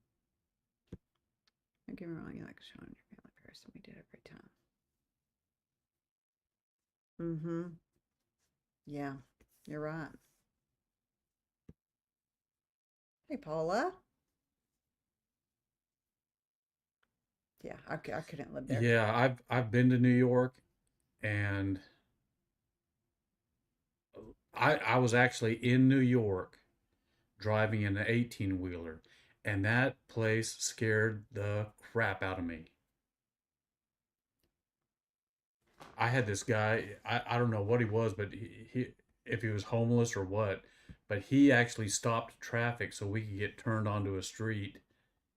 A: get me wrong, you like showing your family first, and we did every time. Yeah, you're right. Hey, Paula. Yeah, I couldn't live there.
B: Yeah, I've been to New York, and I was actually in New York driving an 18-wheeler, and that place scared the crap out of me. I had this guy, I don't know what he was, but he if he was homeless or what, but he actually stopped traffic so we could get turned onto a street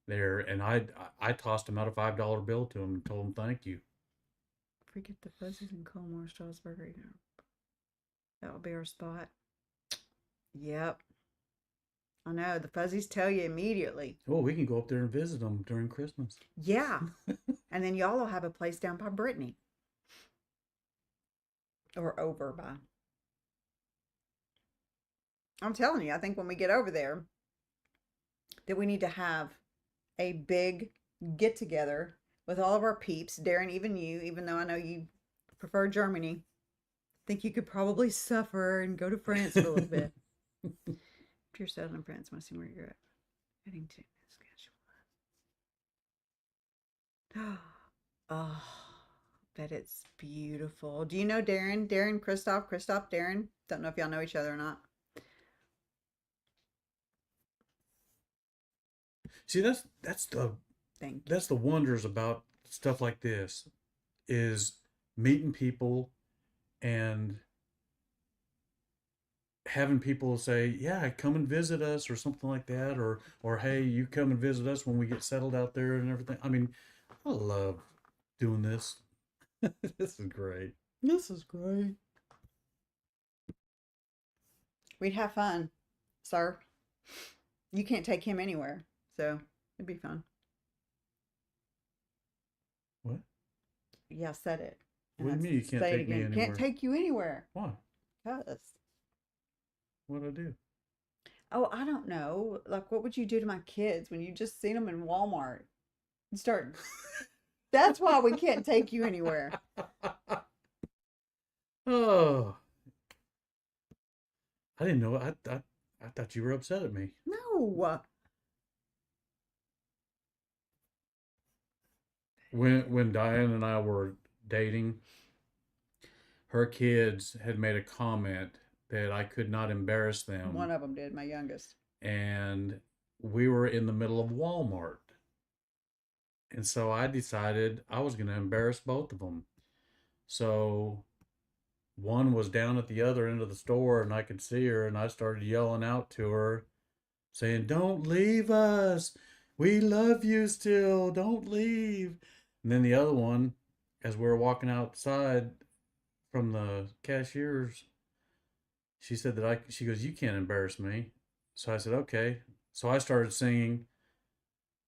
B: there, and I tossed him out a $5 bill to him and told him thank you.
A: Forget the fuzzies and Colmar, Strasbourg. That will be our spot. Yep. I know. The fuzzies tell you immediately.
B: Oh, we can go up there and visit them during Christmas.
A: Yeah. And then y'all will have a place down by Brittany. Or over by. I'm telling you, I think when we get over there, that we need to have a big get together with all of our peeps, Darren, even you, even though I know you prefer Germany. Think you could probably suffer and go to France for a little bit. If you're settled in France, want to see where you're at. Heading to schedule. Oh, bet it's beautiful. Do you know Darren? Darren, Christoph, Darren? Don't know if y'all know each other or not.
B: See, that's the wonders about stuff like this is meeting people and having people say, yeah, come and visit us or something like that, or hey, you come and visit us when we get settled out there and everything. I mean, I love doing this. This is great.
A: This is great. We'd have fun, sir. You can't take him anywhere, so it'd be fun.
B: What?
A: Yeah, I said it.
B: What do you mean you can't take me anywhere?
A: Can't take you anywhere.
B: Why?
A: Because.
B: What'd I do?
A: Oh, I don't know. Like, what would you do to my kids when you just seen them in Walmart? You start. That's why we can't take you anywhere.
B: Oh, I didn't know. I thought you were upset at me.
A: No.
B: when Diane and I were dating, her kids had made a comment that I could not embarrass
A: One
B: them,
A: of them did, my youngest.
B: and we were in the middle of Walmart. And so I decided I was going to embarrass both of them. So one was down at the other end of the store and I could see her, and I started yelling out to her saying, "Don't leave us. We love you still. Don't leave." And then the other one, as we were walking outside from the cashiers, she said that she goes, "You can't embarrass me." So I said, "Okay." So I started singing,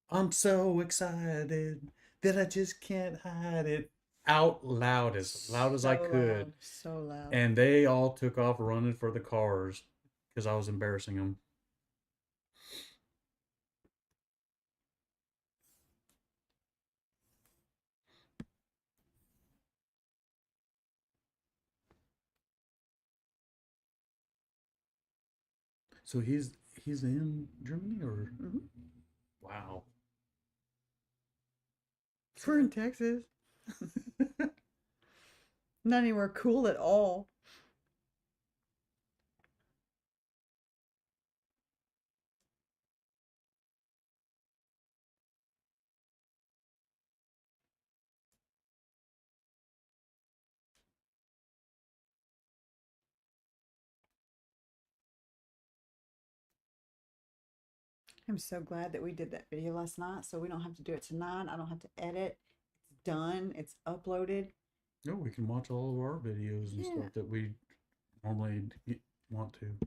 B: "I'm so excited that I just can't hide it," out loud as I
A: So
B: could.
A: loud, so loud.
B: And they all took off running for the cars because I was embarrassing them. So he's in Germany, or
A: Hmm.
B: wow.
A: We're in Texas. Not anywhere cool at all. I'm so glad that we did that video last night so we don't have to do it tonight. I don't have to edit. It's done. It's uploaded.
B: No, we can watch all of our videos and
A: Yeah.
B: stuff that we normally want to.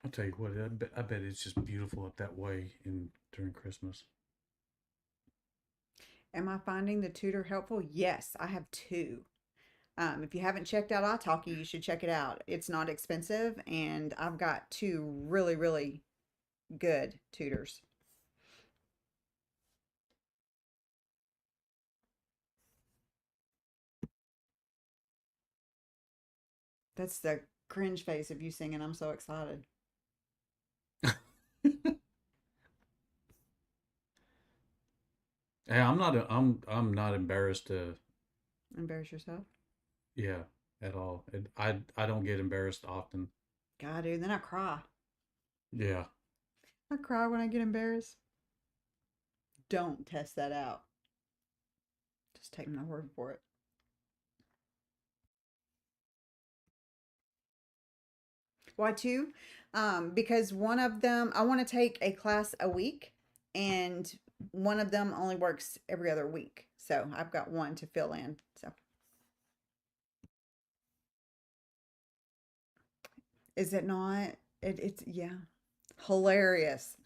B: I'll tell you what, I bet it's just beautiful up that way in during Christmas.
A: Am I finding the tutor helpful? Yes, I have two. If you haven't checked out italki, you should check it out. It's not expensive, and I've got two really, really good tutors. That's the cringe face of you singing. I'm so excited.
B: Hey, I'm not embarrassed to,
A: Embarrass yourself?
B: yeah, at all. I don't get embarrassed often.
A: God, dude, then I cry.
B: Yeah.
A: I cry when I get embarrassed. Don't test that out. Just take my word for it. Why two? Because one of them, I want to take a class a week, and one of them only works every other week. So I've got one to fill in. So is it not? It's, yeah, hilarious.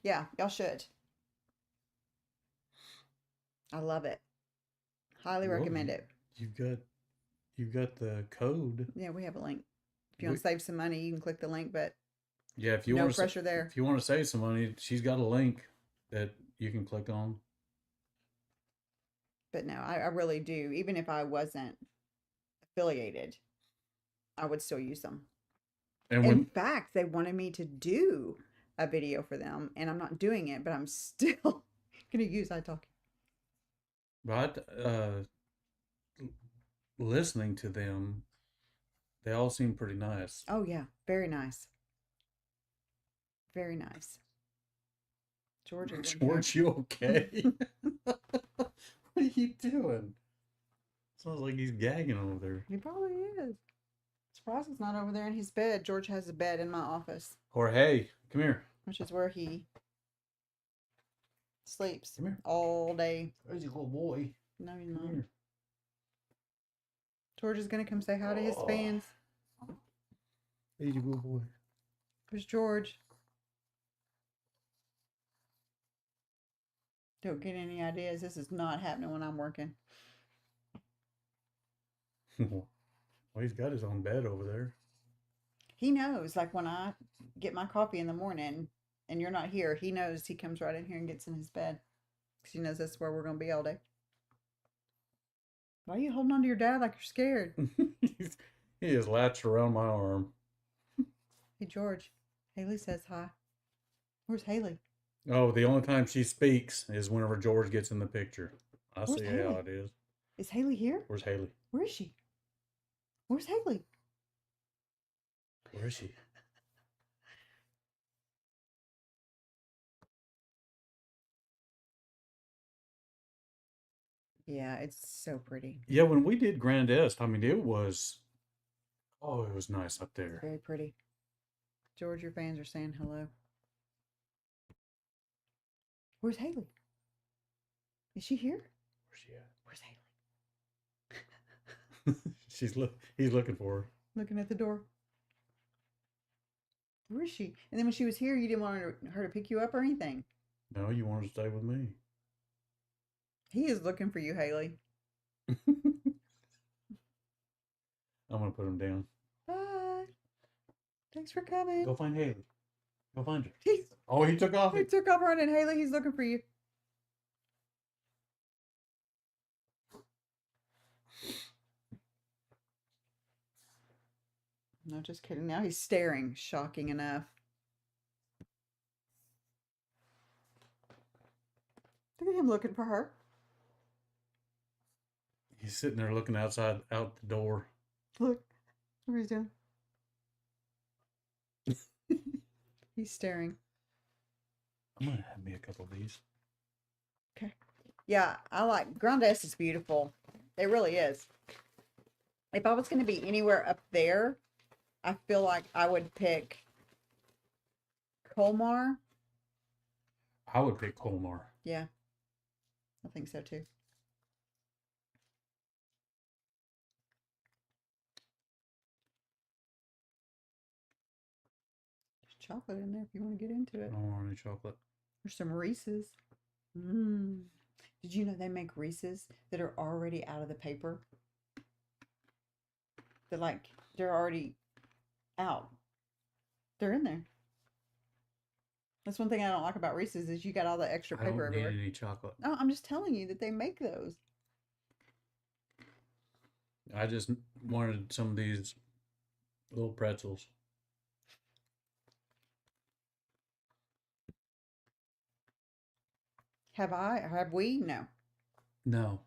A: Yeah, y'all should. I love it. Highly
B: Well,
A: recommend it.
B: you've got you've got the code.
A: Yeah, we have a link. If you want
B: We,
A: to save some money, you can click the link, but
B: yeah, if you
A: no
B: want to
A: pressure there.
B: if you want to save some money, she's got a link that you can click on.
A: But no, I really do. Even if I wasn't affiliated, I would still use them.
B: And
A: In
B: when
A: fact, they wanted me to do a video for them, and I'm not doing it, but I'm still going to use iTalki.
B: but listening to them, they all seem pretty nice.
A: Oh, yeah. Very nice. Very nice. George is in here.
B: George, you okay? What are you doing? Sounds like he's gagging over there.
A: He probably is. Surprised he's not over there in his bed. George has a bed in my office,
B: Jorge, come here.
A: which is where he sleeps
B: Come here.
A: all day.
B: There's your little boy.
A: No, he's
B: Come
A: not.
B: here.
A: George is going to come say hi to his fans.
B: There's your little boy.
A: There's George. Don't get any ideas. This is not happening when I'm working.
B: Well, he's got his own bed over there.
A: He knows, like when I get my coffee in the morning and you're not here, he knows he comes right in here and gets in his bed because he knows that's where we're going to be all day. Why are you holding on to your dad like you're scared?
B: He is latched around my arm.
A: Hey, George. Haley says hi. Where's Haley?
B: Oh, the only time she speaks is whenever George gets in the picture. I
A: Where's
B: see how
A: Haley?
B: it is.
A: Is Haley here?
B: Where's Haley?
A: Where is she? Where's Haley?
B: Where is she?
A: Yeah, it's so pretty.
B: Yeah, when we did Grand Est, I mean, it was nice up there.
A: Very pretty. George, your fans are saying hello. Where's Haley? Is she here?
B: Where's she at?
A: Where's Haley?
B: He's looking for her.
A: Looking at the door. Where is she? And then when she was here, you didn't want her to pick you up or anything.
B: No, you want her to stay with me.
A: He is looking for you, Haley.
B: I'm gonna put him down.
A: Bye. Thanks for coming.
B: Go find Haley. Go find her.
A: He
B: Took off.
A: He took off running. Haley, he's looking for you. No, just kidding. Now he's staring. Shocking enough. Look at him looking for her.
B: He's sitting there looking out the door.
A: Look what he's doing. He's staring.
B: I'm gonna have me a couple of these.
A: Okay. Yeah, I like Grand Est is beautiful. It really is. If I was going to be anywhere up there, I feel like I would pick Colmar.
B: I would pick Colmar.
A: Yeah, I think so too. There's chocolate in there if you want to get into it.
B: I don't want any chocolate.
A: There's some Reese's. Mmm. Did you know they make Reese's that are already out of the paper? They're already out. They're in there. That's one thing I don't like about Reese's is you got all the extra paper
B: I don't
A: everywhere.
B: need any chocolate.
A: No, I'm just telling you that they make those.
B: I just wanted some of these little pretzels.
A: Have we? No.
B: No.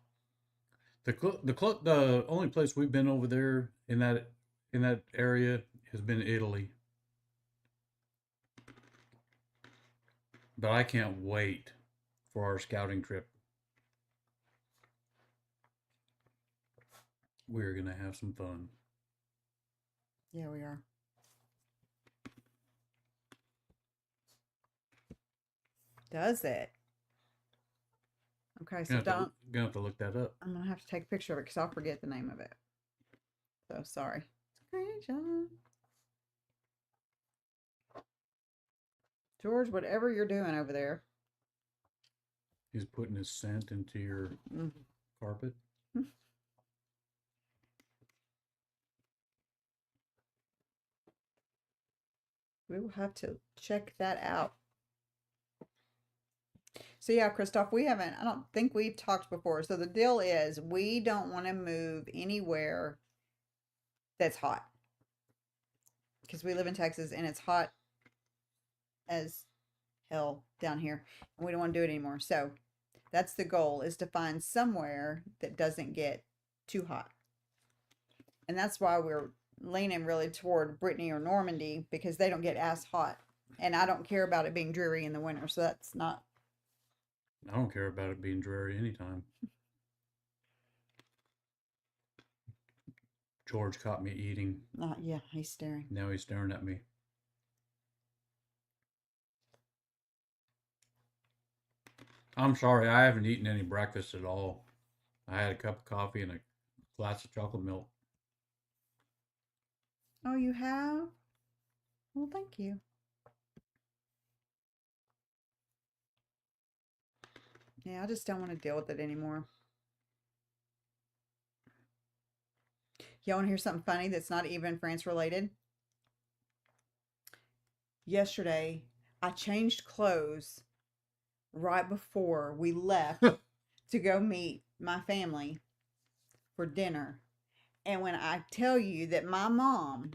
B: The only place we've been over there in that area has been Italy. But I can't wait for our scouting trip. We're gonna have some fun.
A: Yeah, we are. Does it? Okay, so
B: Gonna have to look that up.
A: I'm gonna have to take a picture of it because I'll forget the name of it. So sorry. Screenshot. George, whatever you're doing over there.
B: He's putting his scent into your carpet.
A: We will have to check that out. So yeah, Christoph, I don't think we've talked before. So the deal is we don't want to move anywhere that's hot. Because we live in Texas and it's hot as hell down here. And we don't want to do it anymore. So that's the goal, is to find somewhere that doesn't get too hot. And that's why we're leaning really toward Brittany or Normandy, because they don't get as hot. And I don't care about it being dreary in the winter. So that's not.
B: I don't care about it being dreary anytime. George caught me eating.
A: Yeah, he's staring.
B: Now he's staring at me. I'm sorry, I haven't eaten any breakfast at all. I had a cup of coffee and a glass of chocolate milk.
A: Oh, you have? Well, thank you. Yeah, I just don't want to deal with it anymore. Y'all want to hear something funny that's not even France related? Yesterday, I changed clothes right before we left to go meet my family for dinner. And when I tell you that my mom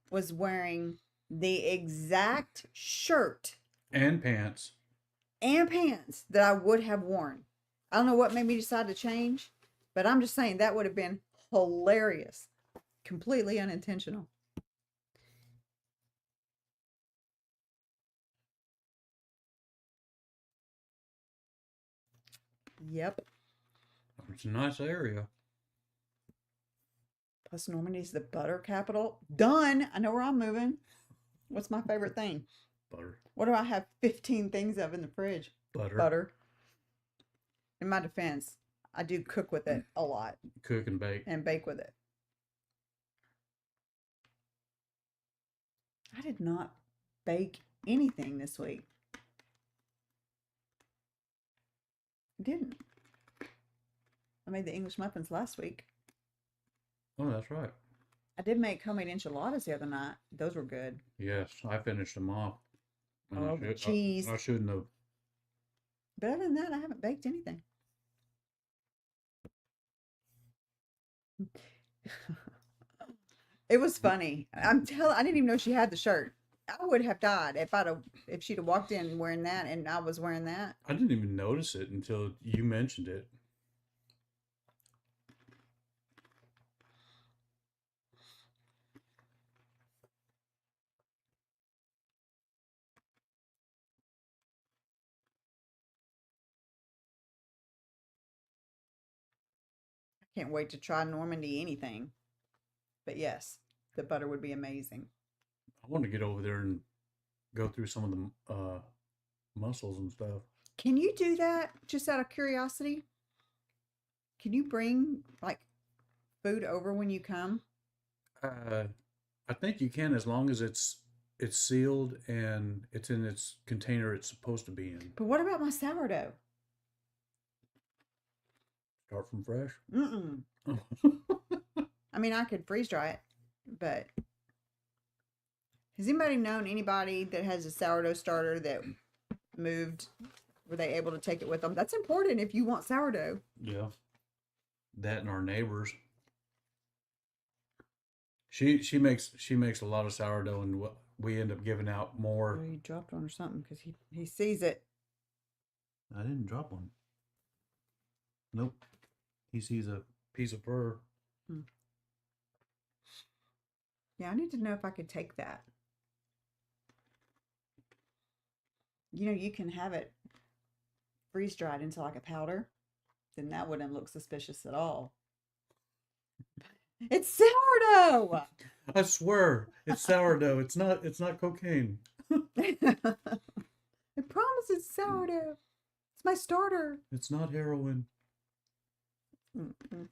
A: was wearing the exact shirt
B: And pants.
A: and pants that I would have worn. I don't know what made me decide to change, but I'm just saying that would have been hilarious. Completely unintentional. Yep.
B: It's a nice area.
A: Plus, Normandy's the butter capital. Done. I know where I'm moving. What's my favorite thing?
B: Butter.
A: What do I have 15 things of in the fridge?
B: Butter.
A: Butter. In my defense, I do cook with it a lot.
B: Cook and bake.
A: And bake with it. I did not bake anything this week. I didn't. I made the English muffins last week.
B: Oh, that's right.
A: I did make homemade enchiladas the other night. Those were good.
B: Yes, I finished them off. And
A: Oh, cheese.
B: I shouldn't have.
A: But other than that, I haven't baked anything. It was funny. I didn't even know she had the shirt. I would have died if she'd have walked in wearing that and I was wearing that.
B: I didn't even notice it until you mentioned it.
A: I can't wait to try Normandy anything. But yes, the butter would be amazing.
B: I want to get over there and go through some of the mussels and stuff.
A: Can you do that just out of curiosity? Can you bring like food over when you come?
B: I think you can, as long as it's sealed and it's in its container it's supposed to be in.
A: But what about my sourdough?
B: Start from fresh?
A: Mm-mm. I mean, I could freeze dry it, but has anybody known anybody that has a sourdough starter that moved? Were they able to take it with them? That's important if you want sourdough.
B: Yeah. That and our neighbors. She makes a lot of sourdough, and we end up giving out more.
A: Oh, you dropped one or something because he sees it.
B: I didn't drop one. Nope. He sees a piece of fur.
A: Yeah, I need to know if I could take that. You know, you can have it freeze dried into like a powder. Then that wouldn't look suspicious at all. It's sourdough!
B: I swear, it's sourdough. It's not cocaine.
A: I promise it's sourdough. It's my starter.
B: It's not heroin.
A: Mm-mm.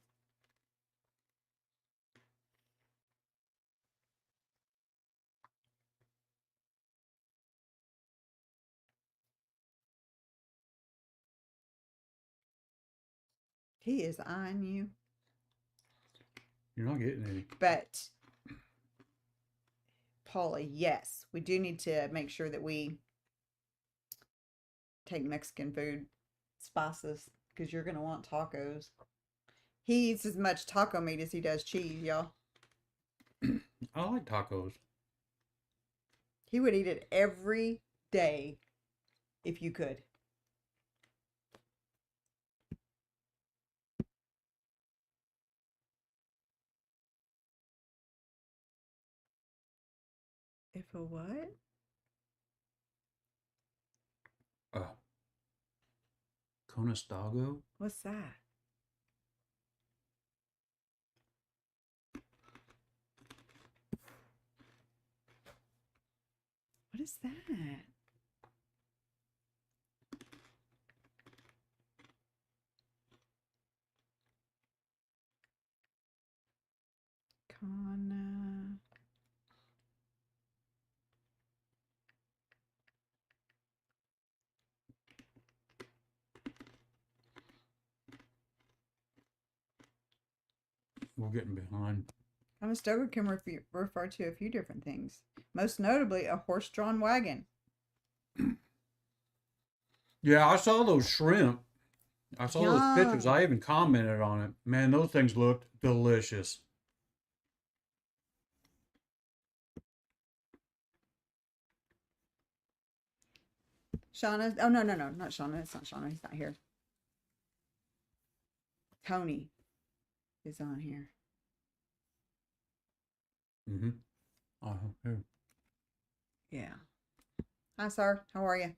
A: He is eyeing you.
B: You're not getting any.
A: But, Paula, yes, we do need to make sure that we take Mexican food, spices, because you're going to want tacos. He eats as much taco meat as he does cheese, y'all.
B: I like tacos.
A: He would eat it every day if you could. If a what?
B: Conestogo?
A: What's that? What is that?
B: We're getting behind.
A: Conestoga can refer to a few different things. Most notably, a horse-drawn wagon.
B: Yeah, I saw those shrimp. I saw those pictures.
A: Yum.
B: I even commented on it. Man, those things looked delicious.
A: Shauna. Oh, no, no, no, not Shauna. It's not Shauna. He's not here. Tony is on here.
B: Mm-hmm. Here.
A: Yeah. Hi, sir. How are you?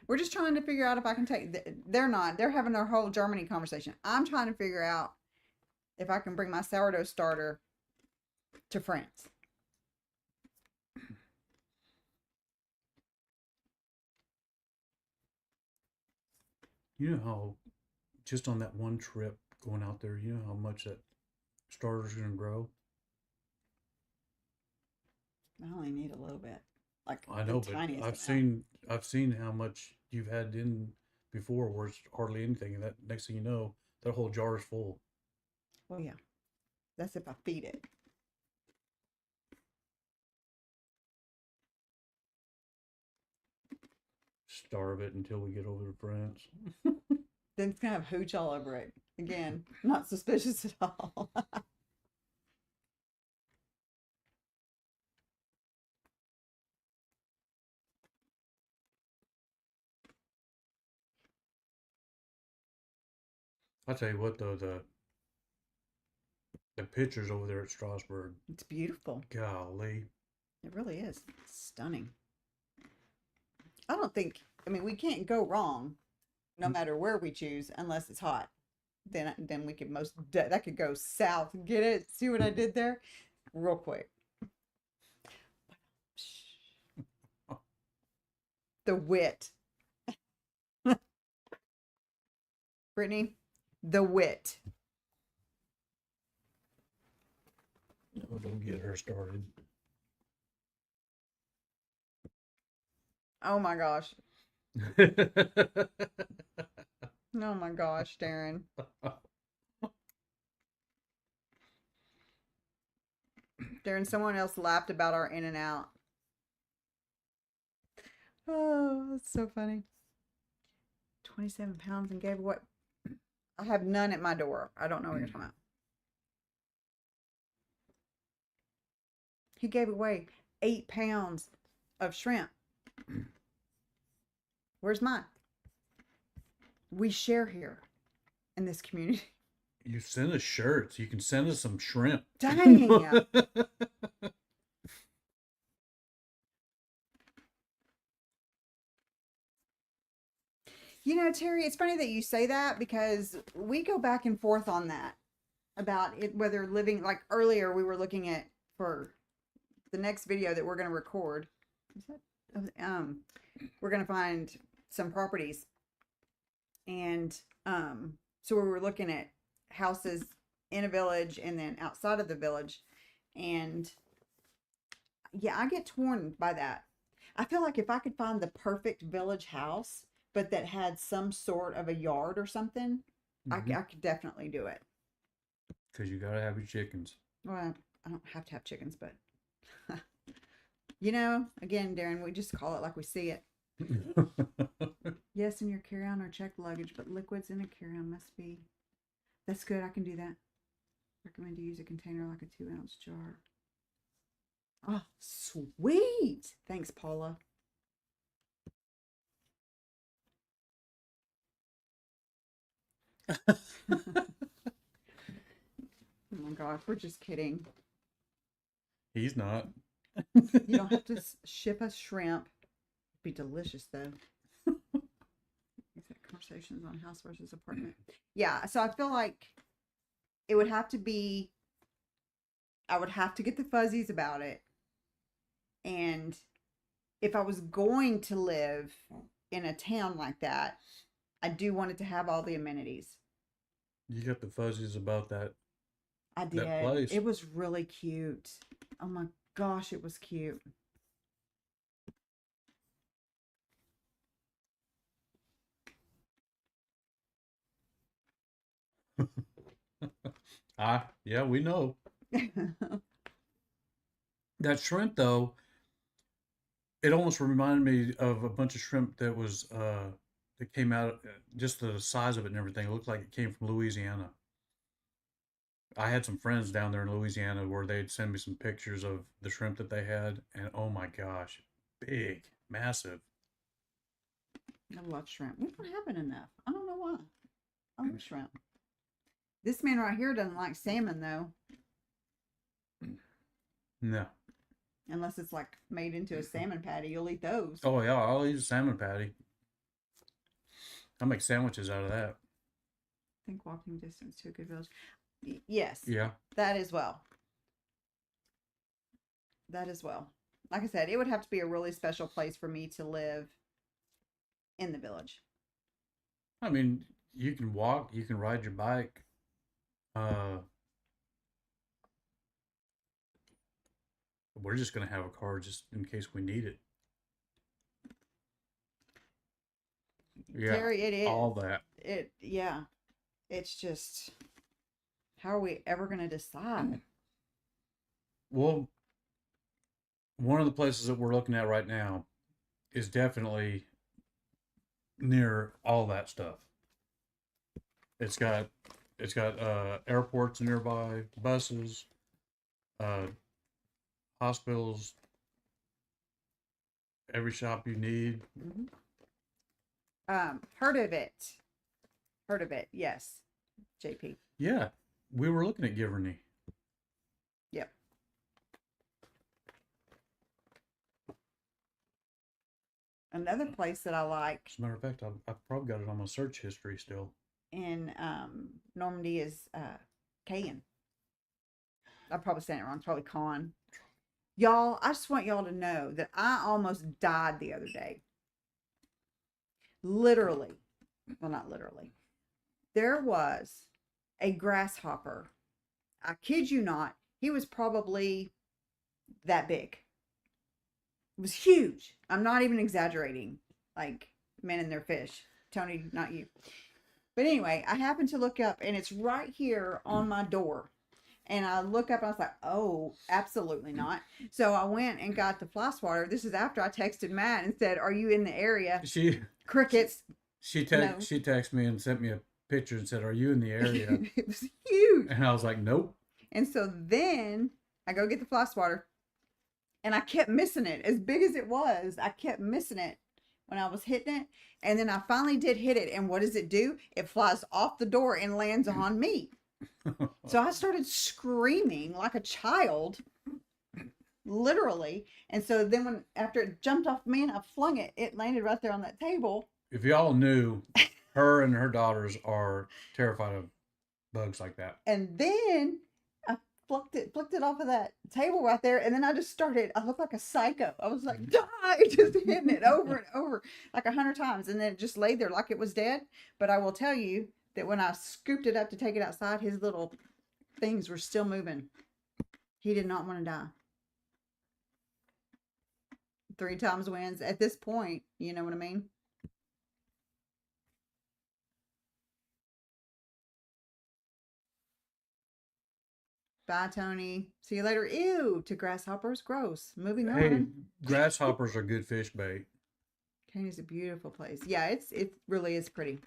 A: We're just trying to figure out if I can take. They're not. They're having their whole Germany conversation. I'm trying to figure out if I can bring my sourdough starter to France.
B: You know how just on that one trip going out there, you know how much that starter's gonna grow?
A: I only need a little bit, like
B: I
A: the
B: know, but
A: tiniest
B: I've
A: amount.
B: seen how much you've had in before where it's hardly anything, and that next thing you know, that whole jar is full.
A: Well, yeah, that's if I feed it.
B: Starve it until we get over to France.
A: Then it's gonna have hooch all over it. Again, not suspicious at all.
B: I tell you what though, the pictures over there at Strasbourg,
A: It's beautiful.
B: golly.
A: It really is. It's stunning. I don't think. I mean, we can't go wrong, no matter where we choose, unless it's hot. Then we could that could go south. Get it? See what I did there? Real quick. The wit. Brittany, the wit.
B: Oh, don't get her started.
A: Oh my gosh. Oh my gosh, Darren. Darren, someone else laughed about our in and out. Oh, that's so funny. 27 pounds and gave away. I have none at my door. I don't know what you're talking about. He gave away 8 pounds of shrimp. Where's mine? We share here in this community.
B: You send us shirts. You can send us some shrimp.
A: Dang. You know, Terry, it's funny that you say that because we go back and forth on that about it, whether living, like earlier we were looking at for the next video that we're going to record. Is that, we're going to find some properties. And so we were looking at houses in a village and then outside of the village. And yeah, I get torn by that. I feel like if I could find the perfect village house, but that had some sort of a yard or something, I could definitely do it.
B: Because you gotta have your chickens.
A: Well, I don't have to have chickens, but you know, again, Darren, we just call it like we see it. Yes, in your carry-on or checked luggage, but liquids in a carry-on must be. That's good. I can do that. Recommend to use a container like a 2-ounce jar. Oh, sweet. Thanks, Paula. Oh my gosh, we're just kidding.
B: He's not.
A: You don't have to ship us shrimp. It'd be delicious though. Conversations on house versus apartment. Yeah, so I feel like it would have to be. I would have to get the fuzzies about it, and if I was going to live in a town like that, I do want it to have all the amenities.
B: You got the fuzzies about that.
A: I did.
B: That place.
A: It was really cute. Oh my gosh, it was cute.
B: Yeah, we know. That shrimp though, it almost reminded me of a bunch of shrimp that was that came out, just the size of it and everything. It looked like it came from Louisiana. I had some friends down there in Louisiana where they'd send me some pictures of the shrimp that they had, and oh my gosh, big, massive.
A: I love shrimp. We don't have it enough. I don't know why. I love shrimp. This man right here doesn't like salmon though,
B: No.
A: unless it's like made into a salmon patty. You'll eat those.
B: Oh yeah, I'll eat a salmon patty. I'll make sandwiches out of that.
A: I think walking distance to a good village. Yes.
B: Yeah.
A: That as well. That as well. Like I said, it would have to be a really special place for me to live in the village.
B: I mean, you can walk, you can ride your bike. We're just gonna have a car just in case we need it. Yeah,
A: Terry, it is.
B: all that.
A: Yeah. It's just, how are we ever going to decide?
B: Well, one of the places that we're looking at right now is definitely near all that stuff. It's got airports nearby, buses, hospitals, every shop you need.
A: Mm-hmm. Heard of it. Heard of it. Yes. JP.
B: Yeah, we were looking at Giverny.
A: Yep. Another place that I like
B: As a matter of fact, I've probably got it on my search history still.
A: in Normandy is Caen. I'm probably saying it wrong. It's probably Con. Y'all, I just want y'all to know that I almost died the other day. Literally. Well, not literally. There was a grasshopper. I kid you not. He was probably that big. It was huge. I'm not even exaggerating. Like men and their fish. Tony, not you. But anyway, I happened to look up and it's right here on my door. And I look up and I was like, oh, absolutely not. So I went and got the fly swatter. This is after I texted Matt and said, are you in the area? Crickets.
B: She texted me and sent me a picture and said, are you in the area?
A: It was huge.
B: And I was like, nope.
A: And so then I go get the fly swatter and I kept missing it. As big as it was, I kept missing it when I was hitting it. And then I finally did hit it. And what does it do? It flies off the door and lands on me. So I started screaming like a child, literally. And so then after it jumped off me and I flung it, it landed right there on that table.
B: If y'all knew, her and her daughters are terrified of bugs like that.
A: And then I flicked it off of that table right there. And then I looked like a psycho. I was like, die, just hitting it over and over like 100 times. And then it just laid there like it was dead. But I will tell you that when I scooped it up to take it outside, his little things were still moving. He did not want to die. 3 times wins at this point. You know what I mean? Bye, Tony. See you later. Ew, to grasshoppers. Gross. Moving on.
B: Hey, grasshoppers are good fish bait.
A: Caney's a beautiful place. Yeah, it really is pretty.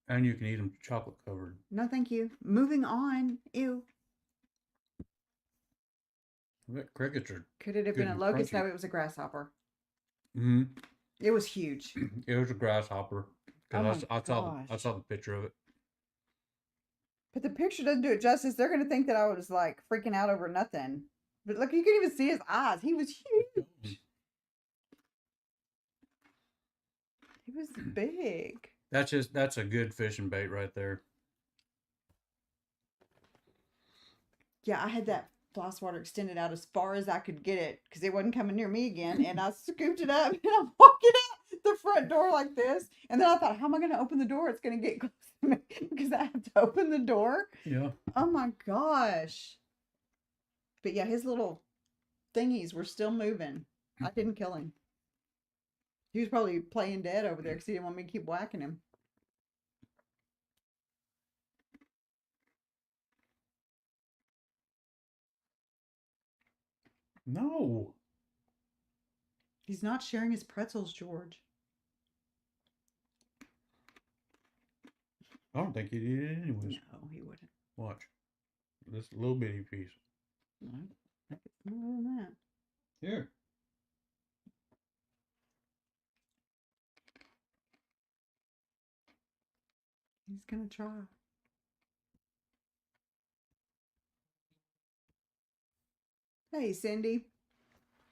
B: And you can eat them chocolate covered.
A: No, thank you. Moving on. Ew.
B: Crickets are.
A: Could it have been a locust? No, it was a grasshopper.
B: Mm-hmm.
A: It was huge.
B: It was a grasshopper. Because I saw the picture of it.
A: But the picture doesn't do it justice. They're going to think that I was like freaking out over nothing. But look, you can even see his eyes. He was huge. He was big.
B: That's a good fishing bait right there.
A: Yeah, I had that fly swatter extended out as far as I could get it because it wasn't coming near me again. And I scooped it up and I'm walking out the front door like this. And then I thought, how am I going to open the door? It's going to get close to me because I have to open the door.
B: Yeah.
A: Oh my gosh. But yeah, his little thingies were still moving. I didn't kill him. He was probably playing dead over there because he didn't want me to keep whacking him.
B: No.
A: He's not sharing his pretzels, George.
B: I don't think he'd eat it anyways.
A: No, he wouldn't.
B: Watch. This little bitty piece.
A: No, I think it's more than that.
B: Here.
A: He's gonna try. Hey, Cindy.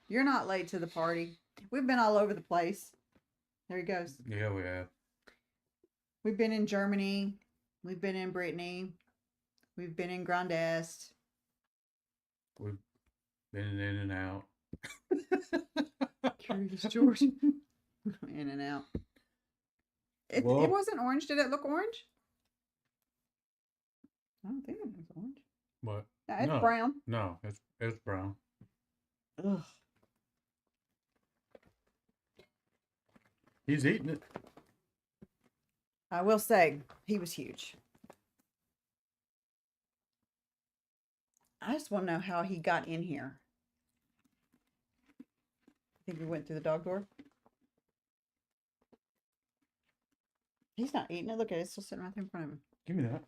A: You're not late to the party. We've been all over the place. There he goes.
B: Yeah, we have.
A: We've been in Germany. We've been in Brittany. We've been in Grand Est.
B: We've been in and out.
A: Curious George. In and out. It wasn't orange. Did it look orange? I don't think it was orange.
B: What?
A: No, it's brown.
B: No, it's brown.
A: Ugh.
B: He's eating it.
A: I will say, he was huge. I just want to know how he got in here. I think he went through the dog door. He's not eating it. Look at it. It's still sitting right there in front of him.
B: Give me that.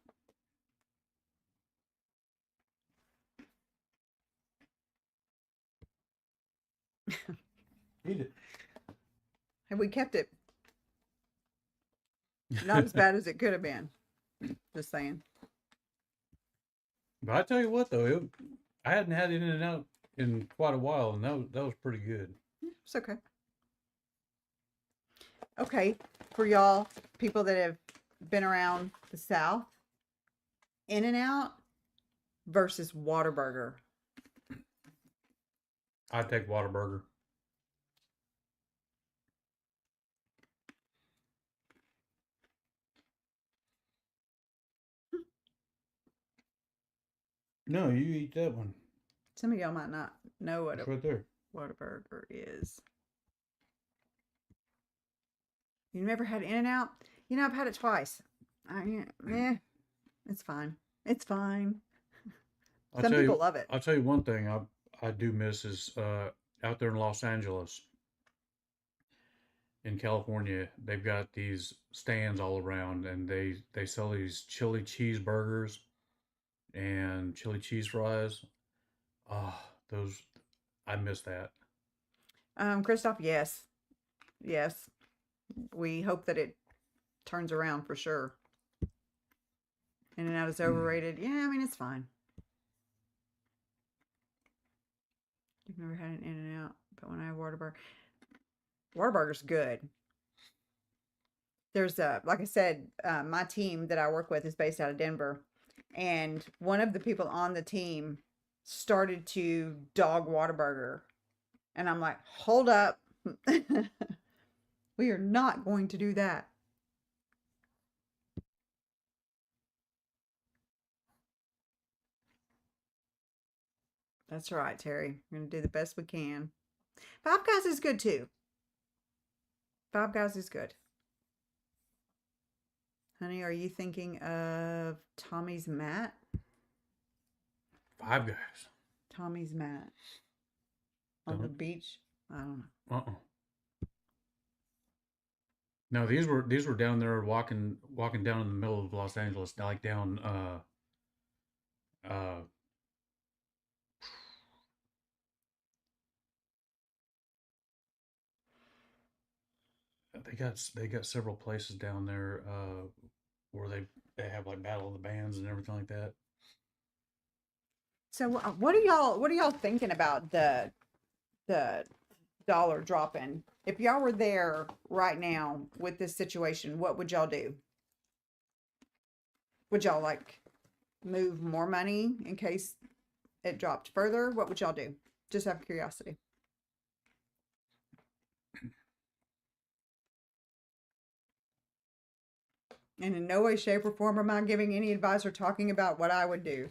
B: Eat it.
A: And we kept it not as bad as it could have been. Just saying.
B: But I tell you what, though, I hadn't had In and Out in quite a while, and that was pretty good.
A: It's okay. Okay, for y'all, people that have been around the South, In and Out versus Whataburger.
B: I'd take Whataburger. No, you eat that one.
A: Some of y'all might not know what
B: it's right there.
A: Whataburger is. You never had In-N-Out? You know, I've had it twice. It's fine. It's fine. Some people love it.
B: I'll tell you one thing I do miss is out there in Los Angeles, in California, they've got these stands all around, and they sell these chili cheeseburgers and chili cheese fries. Ah, those, I miss that.
A: Christoph, yes. Yes. We hope that it turns around for sure. In-N-Out is overrated. Yeah, I mean, it's fine. You've never had an In-N-Out, but when I have Whataburger's good. There's like I said, my team that I work with is based out of Denver, and one of the people on the team started to dog Whataburger, and I'm like, hold up. We are not going to do that. That's right, Terry. We're going to do the best we can. Five Guys is good too. Five Guys is good. Honey, are you thinking of Tommy's Mat?
B: Five Guys.
A: Tommy's Mat. On the beach? I don't know.
B: No, these were down there walking down in the middle of Los Angeles, like down they got several places down there where they have like Battle of the Bands and everything like that.
A: So what are y'all thinking about the dollar dropping? If y'all were there right now with this situation, what would y'all do? Would y'all like move more money in case it dropped further? What would y'all do? Just out of curiosity. And in no way, shape, or form am I giving any advice or talking about what I would do.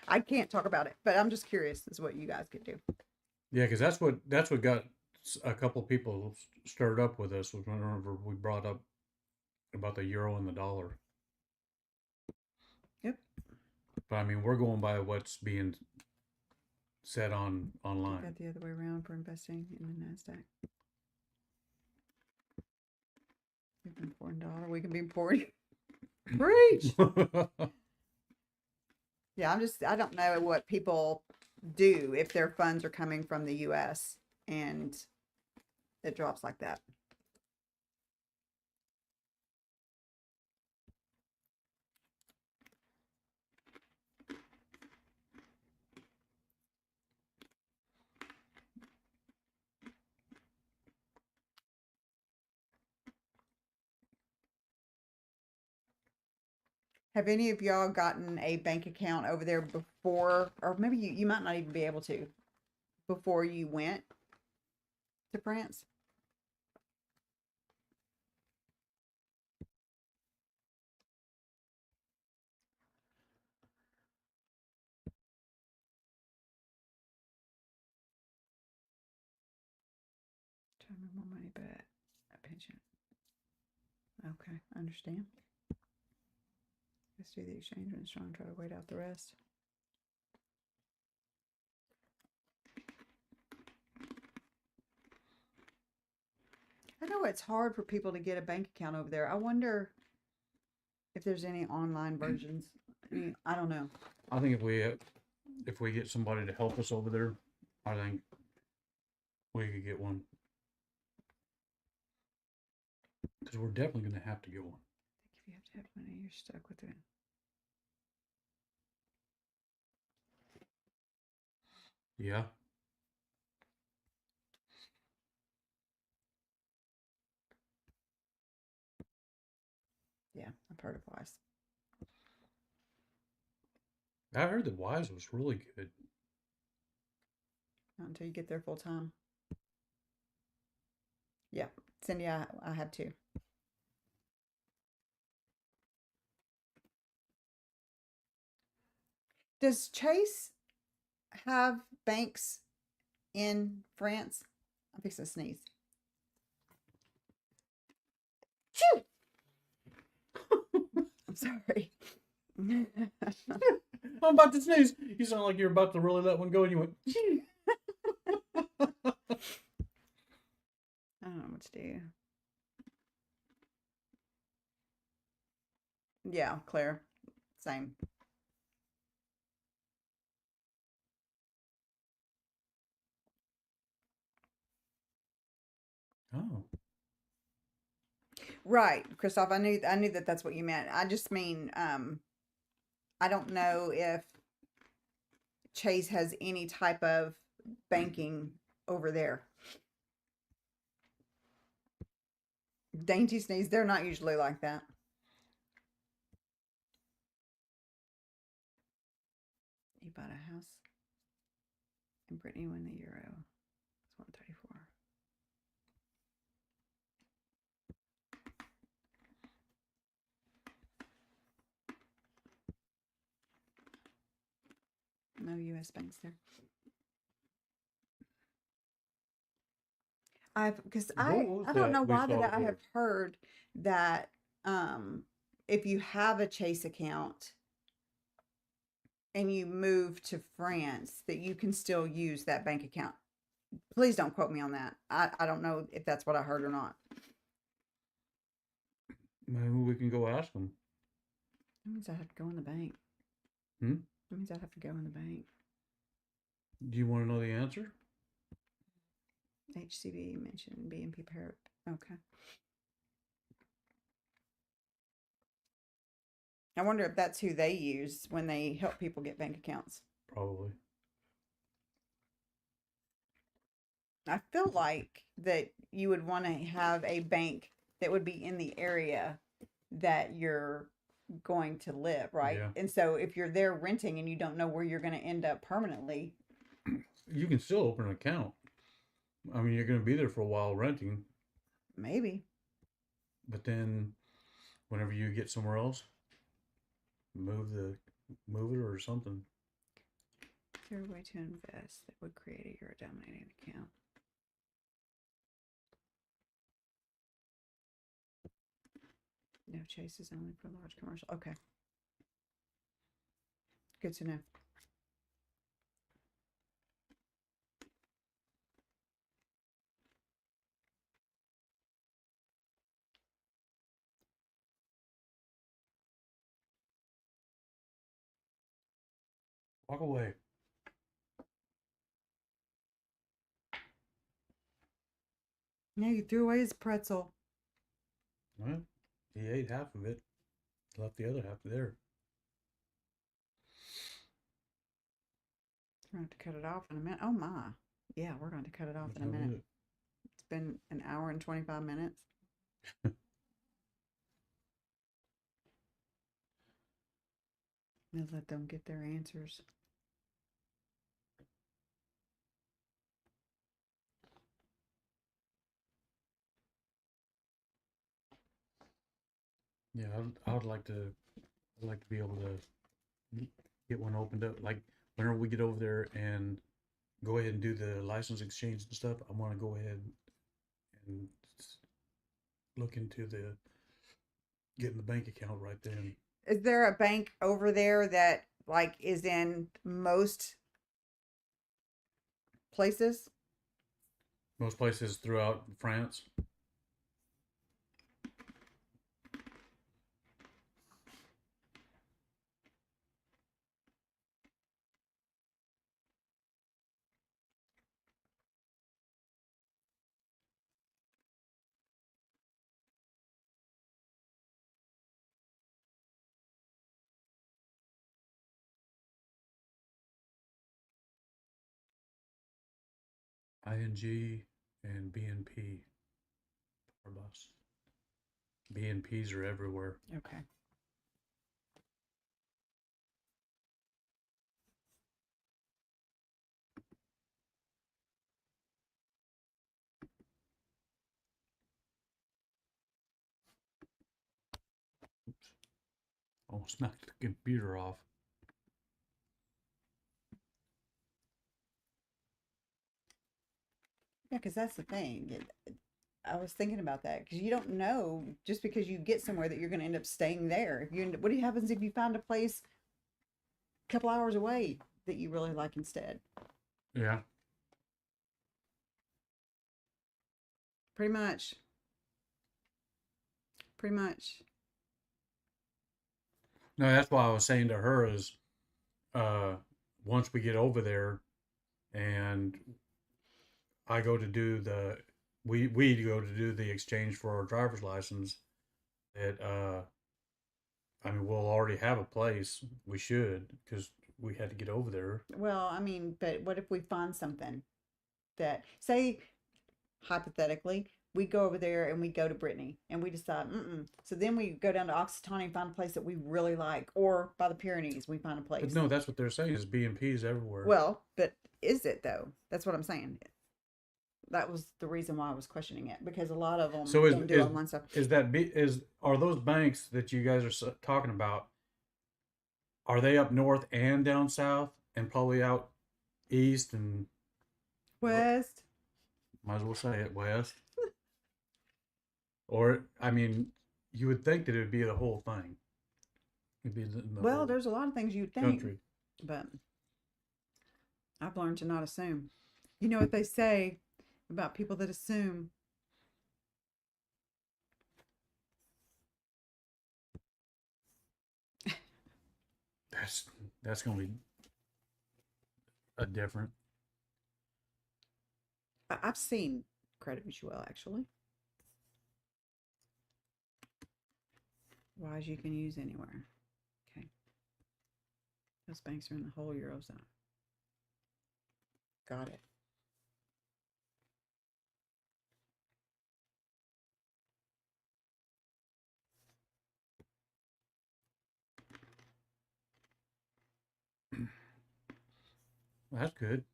A: I can't talk about it, but I'm just curious as what you guys could do.
B: Yeah, because that's what got a couple people stirred up with us was whenever we brought up about the euro and the dollar.
A: Yep.
B: But I mean, we're going by what's being said online.
A: Got the other way around for investing in the NASDAQ. We've been $4. We can be 40. Preach. Yeah, I don't know what people do if their funds are coming from the US and it drops like that. Have any of y'all gotten a bank account over there before, or maybe you might not even be able to, before you went to France? Trying to make more money, but a pension. Okay, I understand. Let's do the exchange and strong, try to wait out the rest. I know it's hard for people to get a bank account over there. I wonder if there's any online versions. I don't know.
B: I think if we get somebody to help us over there, I think we could get one. Because we're definitely going to have to get one.
A: I think if you have to have money, you're stuck with it.
B: Yeah.
A: Yeah, I've heard of Wise.
B: I heard that Wise was really good.
A: Not until you get there full time. Yeah, Cindy, I have too. Does Chase have banks in France? I'm fixing to sneeze. Phew! I'm sorry.
B: I'm about to sneeze. You sound like you're about to really let one go, and you went.
A: I don't know what to do. Yeah, Claire. Same.
B: Oh.
A: Right, Christoph. I knew that that's what you meant. I just mean, I don't know if Chase has any type of banking over there. Dainty sneeze. They're not usually like that. You bought a house in Brittany when the euro was 134. No U.S. banks there. I don't know why that I have heard that if you have a Chase account and you move to France, that you can still use that bank account. Please don't quote me on that. I don't know if that's what I heard or not.
B: Maybe we can go ask them.
A: That means I have to go in the bank.
B: Hmm?
A: That means I have to go in the bank.
B: Do you want to know the answer?
A: HCB mentioned BNP Paribas. Okay. I wonder if that's who they use when they help people get bank accounts.
B: Probably.
A: I feel like that you would want to have a bank that would be in the area that you're going to live, right?
B: Yeah.
A: And so if you're there renting and you don't know where you're going to end up permanently,
B: you can still open an account. I mean, you're going to be there for a while renting.
A: Maybe.
B: But then whenever you get somewhere else, move it or something.
A: Is there a way to invest that would create a euro dominating account? No, Chase is only for large commercial. Okay. Good to know.
B: Walk away.
A: Yeah, you threw away his pretzel.
B: Well, he ate half of it. Left the other half there.
A: We're going to have to cut it off in a minute. Oh my. Yeah, we're going to cut it off
B: What
A: in a
B: time
A: minute.
B: is it?
A: It's been an hour and 25 minutes. Let's let them get their answers.
B: Yeah, I would like to. I'd like to be able to get one opened up. Like whenever we get over there and go ahead and do the license exchange and stuff, I want to go ahead and look into the getting the bank account right then.
A: Is there a bank over there that like is in most places?
B: Most places throughout France. ING and BNP. Bus. BNPs are everywhere.
A: Okay.
B: Oops. Almost knocked the computer off.
A: Yeah, because that's the thing. I was thinking about that because you don't know just because you get somewhere that you're going to end up staying there. If you what happens if you find a place a couple hours away that you really like instead?
B: Yeah.
A: Pretty much. Pretty much.
B: No, that's why I was saying to her is uh once we get over there and I go to do the we go to do the exchange for our driver's license that I mean we'll already have a place. We should because we had to get over there.
A: Well, I mean, but what if we find something that, say, hypothetically, we go over there and we go to Brittany and we decide, So then we go down to Occitania and find a place that we really like, or by the Pyrenees, we find a
B: But
A: place.
B: no, that's what they're saying is BNPs everywhere.
A: Well, but is it though? That's what I'm saying. That was the reason why I was questioning it because a lot of them
B: So
A: don't do online stuff.
B: are those banks that you guys are talking about? Are they up north and down south and probably out east and
A: West.
B: might as well say it west? Or I mean, you would think that it would be the whole thing. It'd be in the
A: Well,
B: whole
A: there's a lot of things you'd think,
B: country.
A: but I've learned to not assume. You know what they say about people that assume?
B: That's gonna be a different.
A: I've seen Credit Mutual actually. Wise you can use anywhere. Okay. Those banks are in the whole Eurozone. Got it.
B: That's good.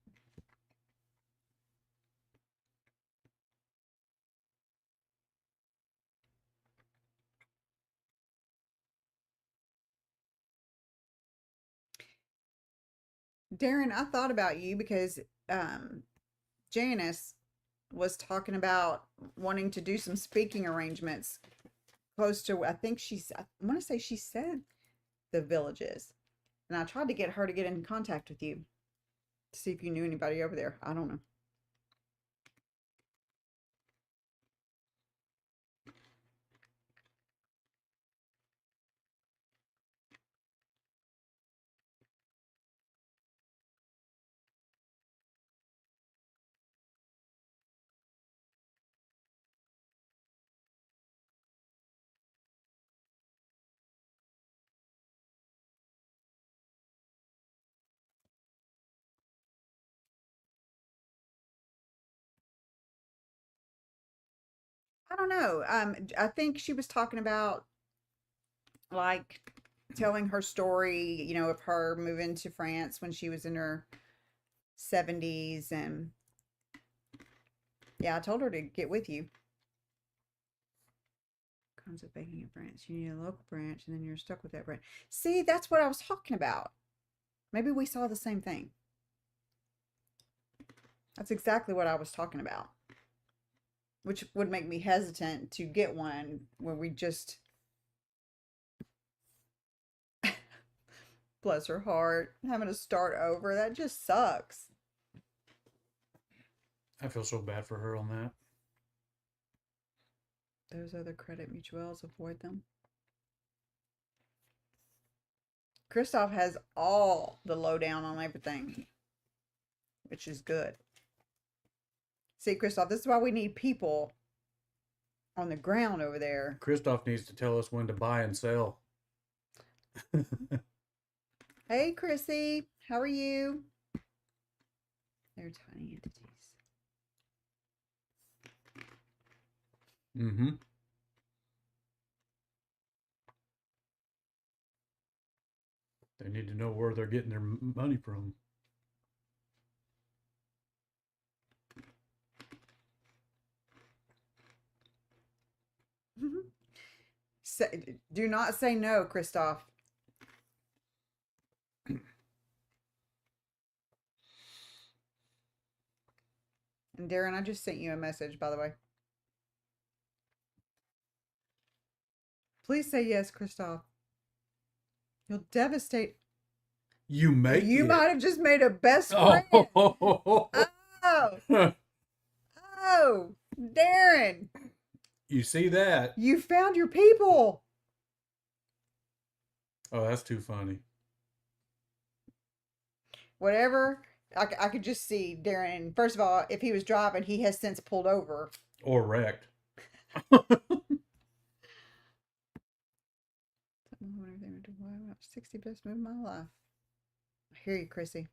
A: Darren, I thought about you because Janice was talking about wanting to do some speaking arrangements close to, I think I want to say she said the Villages. And I tried to get her to get in contact with you to see if you knew anybody over there. I don't know. don't know. I think she was talking about like telling her story, of her moving to France when she was in her 70s. And yeah, I told her to get with you. Comes of baking in France. You need a local branch and then you're stuck with that branch. See, that's what I was talking about. Maybe we saw the same thing. That's exactly what I was talking about. Which would make me hesitant to get one when we just, bless her heart, having to start over. That just sucks.
B: I feel so bad for her on that.
A: Those other credit mutuels, avoid them. Christoph has all the lowdown on everything, which is good. See, Christoph, this is why we need people on the ground over there.
B: Christoph needs to tell us when to buy and sell.
A: Hey, Chrissy, how are you? They're tiny entities.
B: Mm-hmm. They need to know where they're getting their money from.
A: Do not say no, Christoph. And Darren, I just sent you a message, by the way. Please say yes, Christoph. You'll devastate.
B: You make
A: You
B: it.
A: might have just made a best friend.
B: Oh.
A: Oh, Darren.
B: You see that?
A: You found your people.
B: Oh, that's too funny.
A: Whatever. I could just see Darren. First of all, if he was driving, he has since pulled over.
B: Or wrecked.
A: 60 best move of my life. I hear you, Chrissy.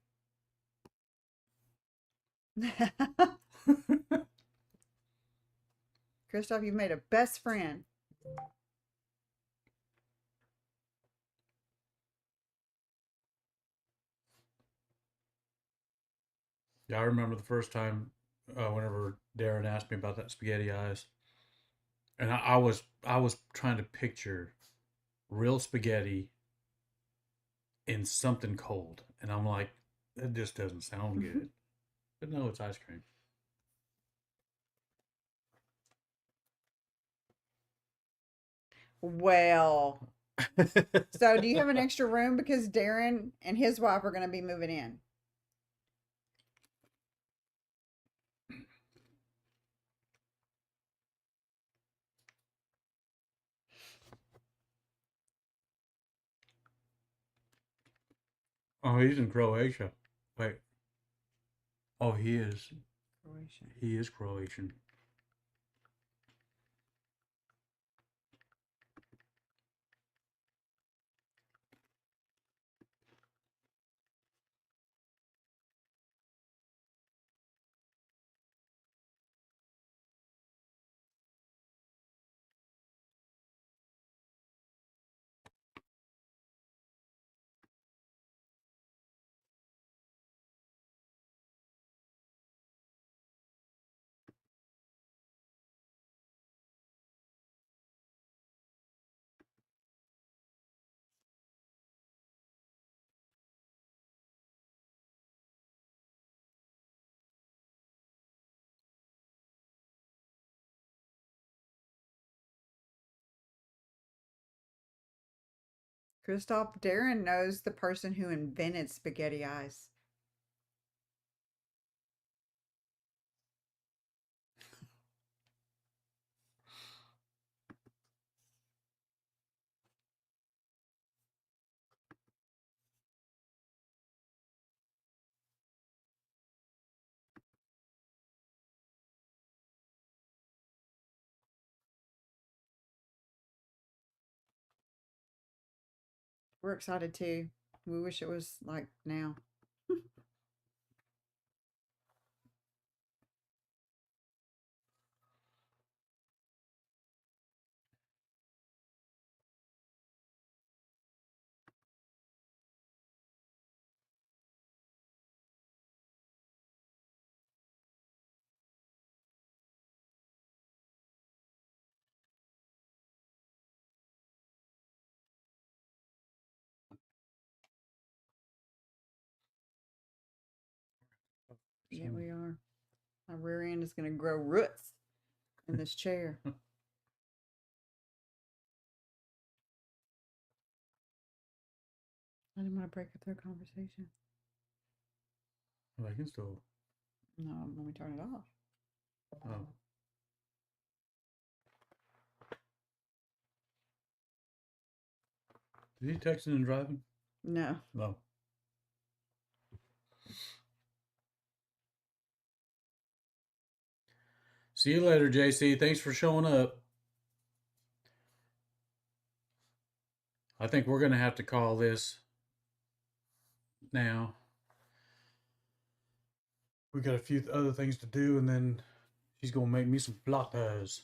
A: Christoph, you've made a best friend.
B: Yeah, I remember the first time whenever Darren asked me about that spaghetti eyes, and I was trying to picture real spaghetti in something cold, and I'm like, that just doesn't sound good. But no, it's ice cream.
A: Well, so do you have an extra room? Because Darren and his wife are going to be moving in.
B: Oh, he's in Croatia. Wait. Oh, he is.
A: Croatia.
B: He is Croatian.
A: Christoph, Darren knows the person who invented spaghetti eyes. We're excited too. We wish it was like now. Yeah, we are. My rear end is going to grow roots in this chair. I didn't want to break up their conversation.
B: Well, I can still.
A: No, let me turn it off.
B: Oh. Did he texting and driving?
A: No.
B: No. See you later, JC. Thanks for showing up. I think we're going to have to call this now. We got a few other things to do, and then she's going to make me some block pies.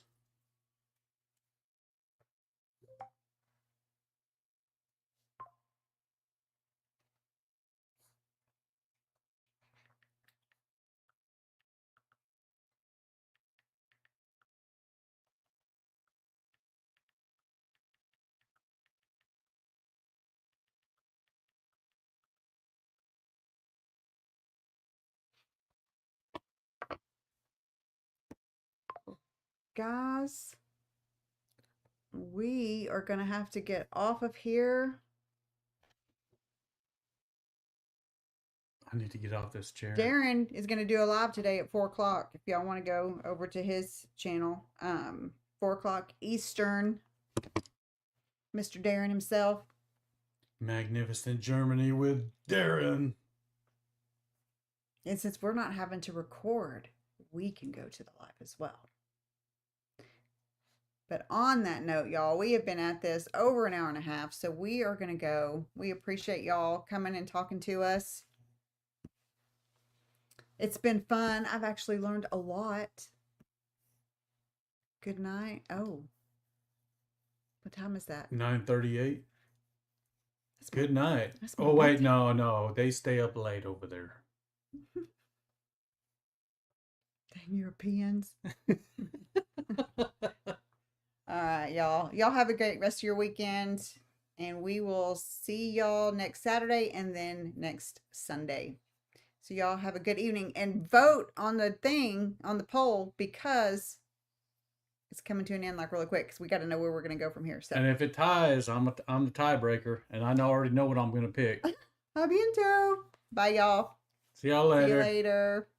A: Guys, we are going to have to get off of here.
B: I need to get off this chair.
A: Darren is going to do a live today at 4 o'clock. If y'all want to go over to his channel, 4 o'clock Eastern. Mr. Darren himself.
B: Magnificent Germany with Darren.
A: And since we're not having to record, we can go to the live as well. But on that note, y'all, we have been at this over an hour and a half, so we are going to go. We appreciate y'all coming and talking to us. It's been fun. I've actually learned a lot. Good night. Oh. What time is that?
B: 9:38. Good night. Oh, wait, no. They stay up late over there.
A: Dang Europeans. All right, y'all. Y'all have a great rest of your weekend. And we will see y'all next Saturday and then next Sunday. So y'all have a good evening. And vote on the thing, on the poll, because it's coming to an end like really quick. Because we got to know where we're going to go from here. So.
B: And if it ties, I'm the tiebreaker. And I already know what I'm going to pick.
A: Abiento. Bye, y'all.
B: See y'all later.
A: See you later.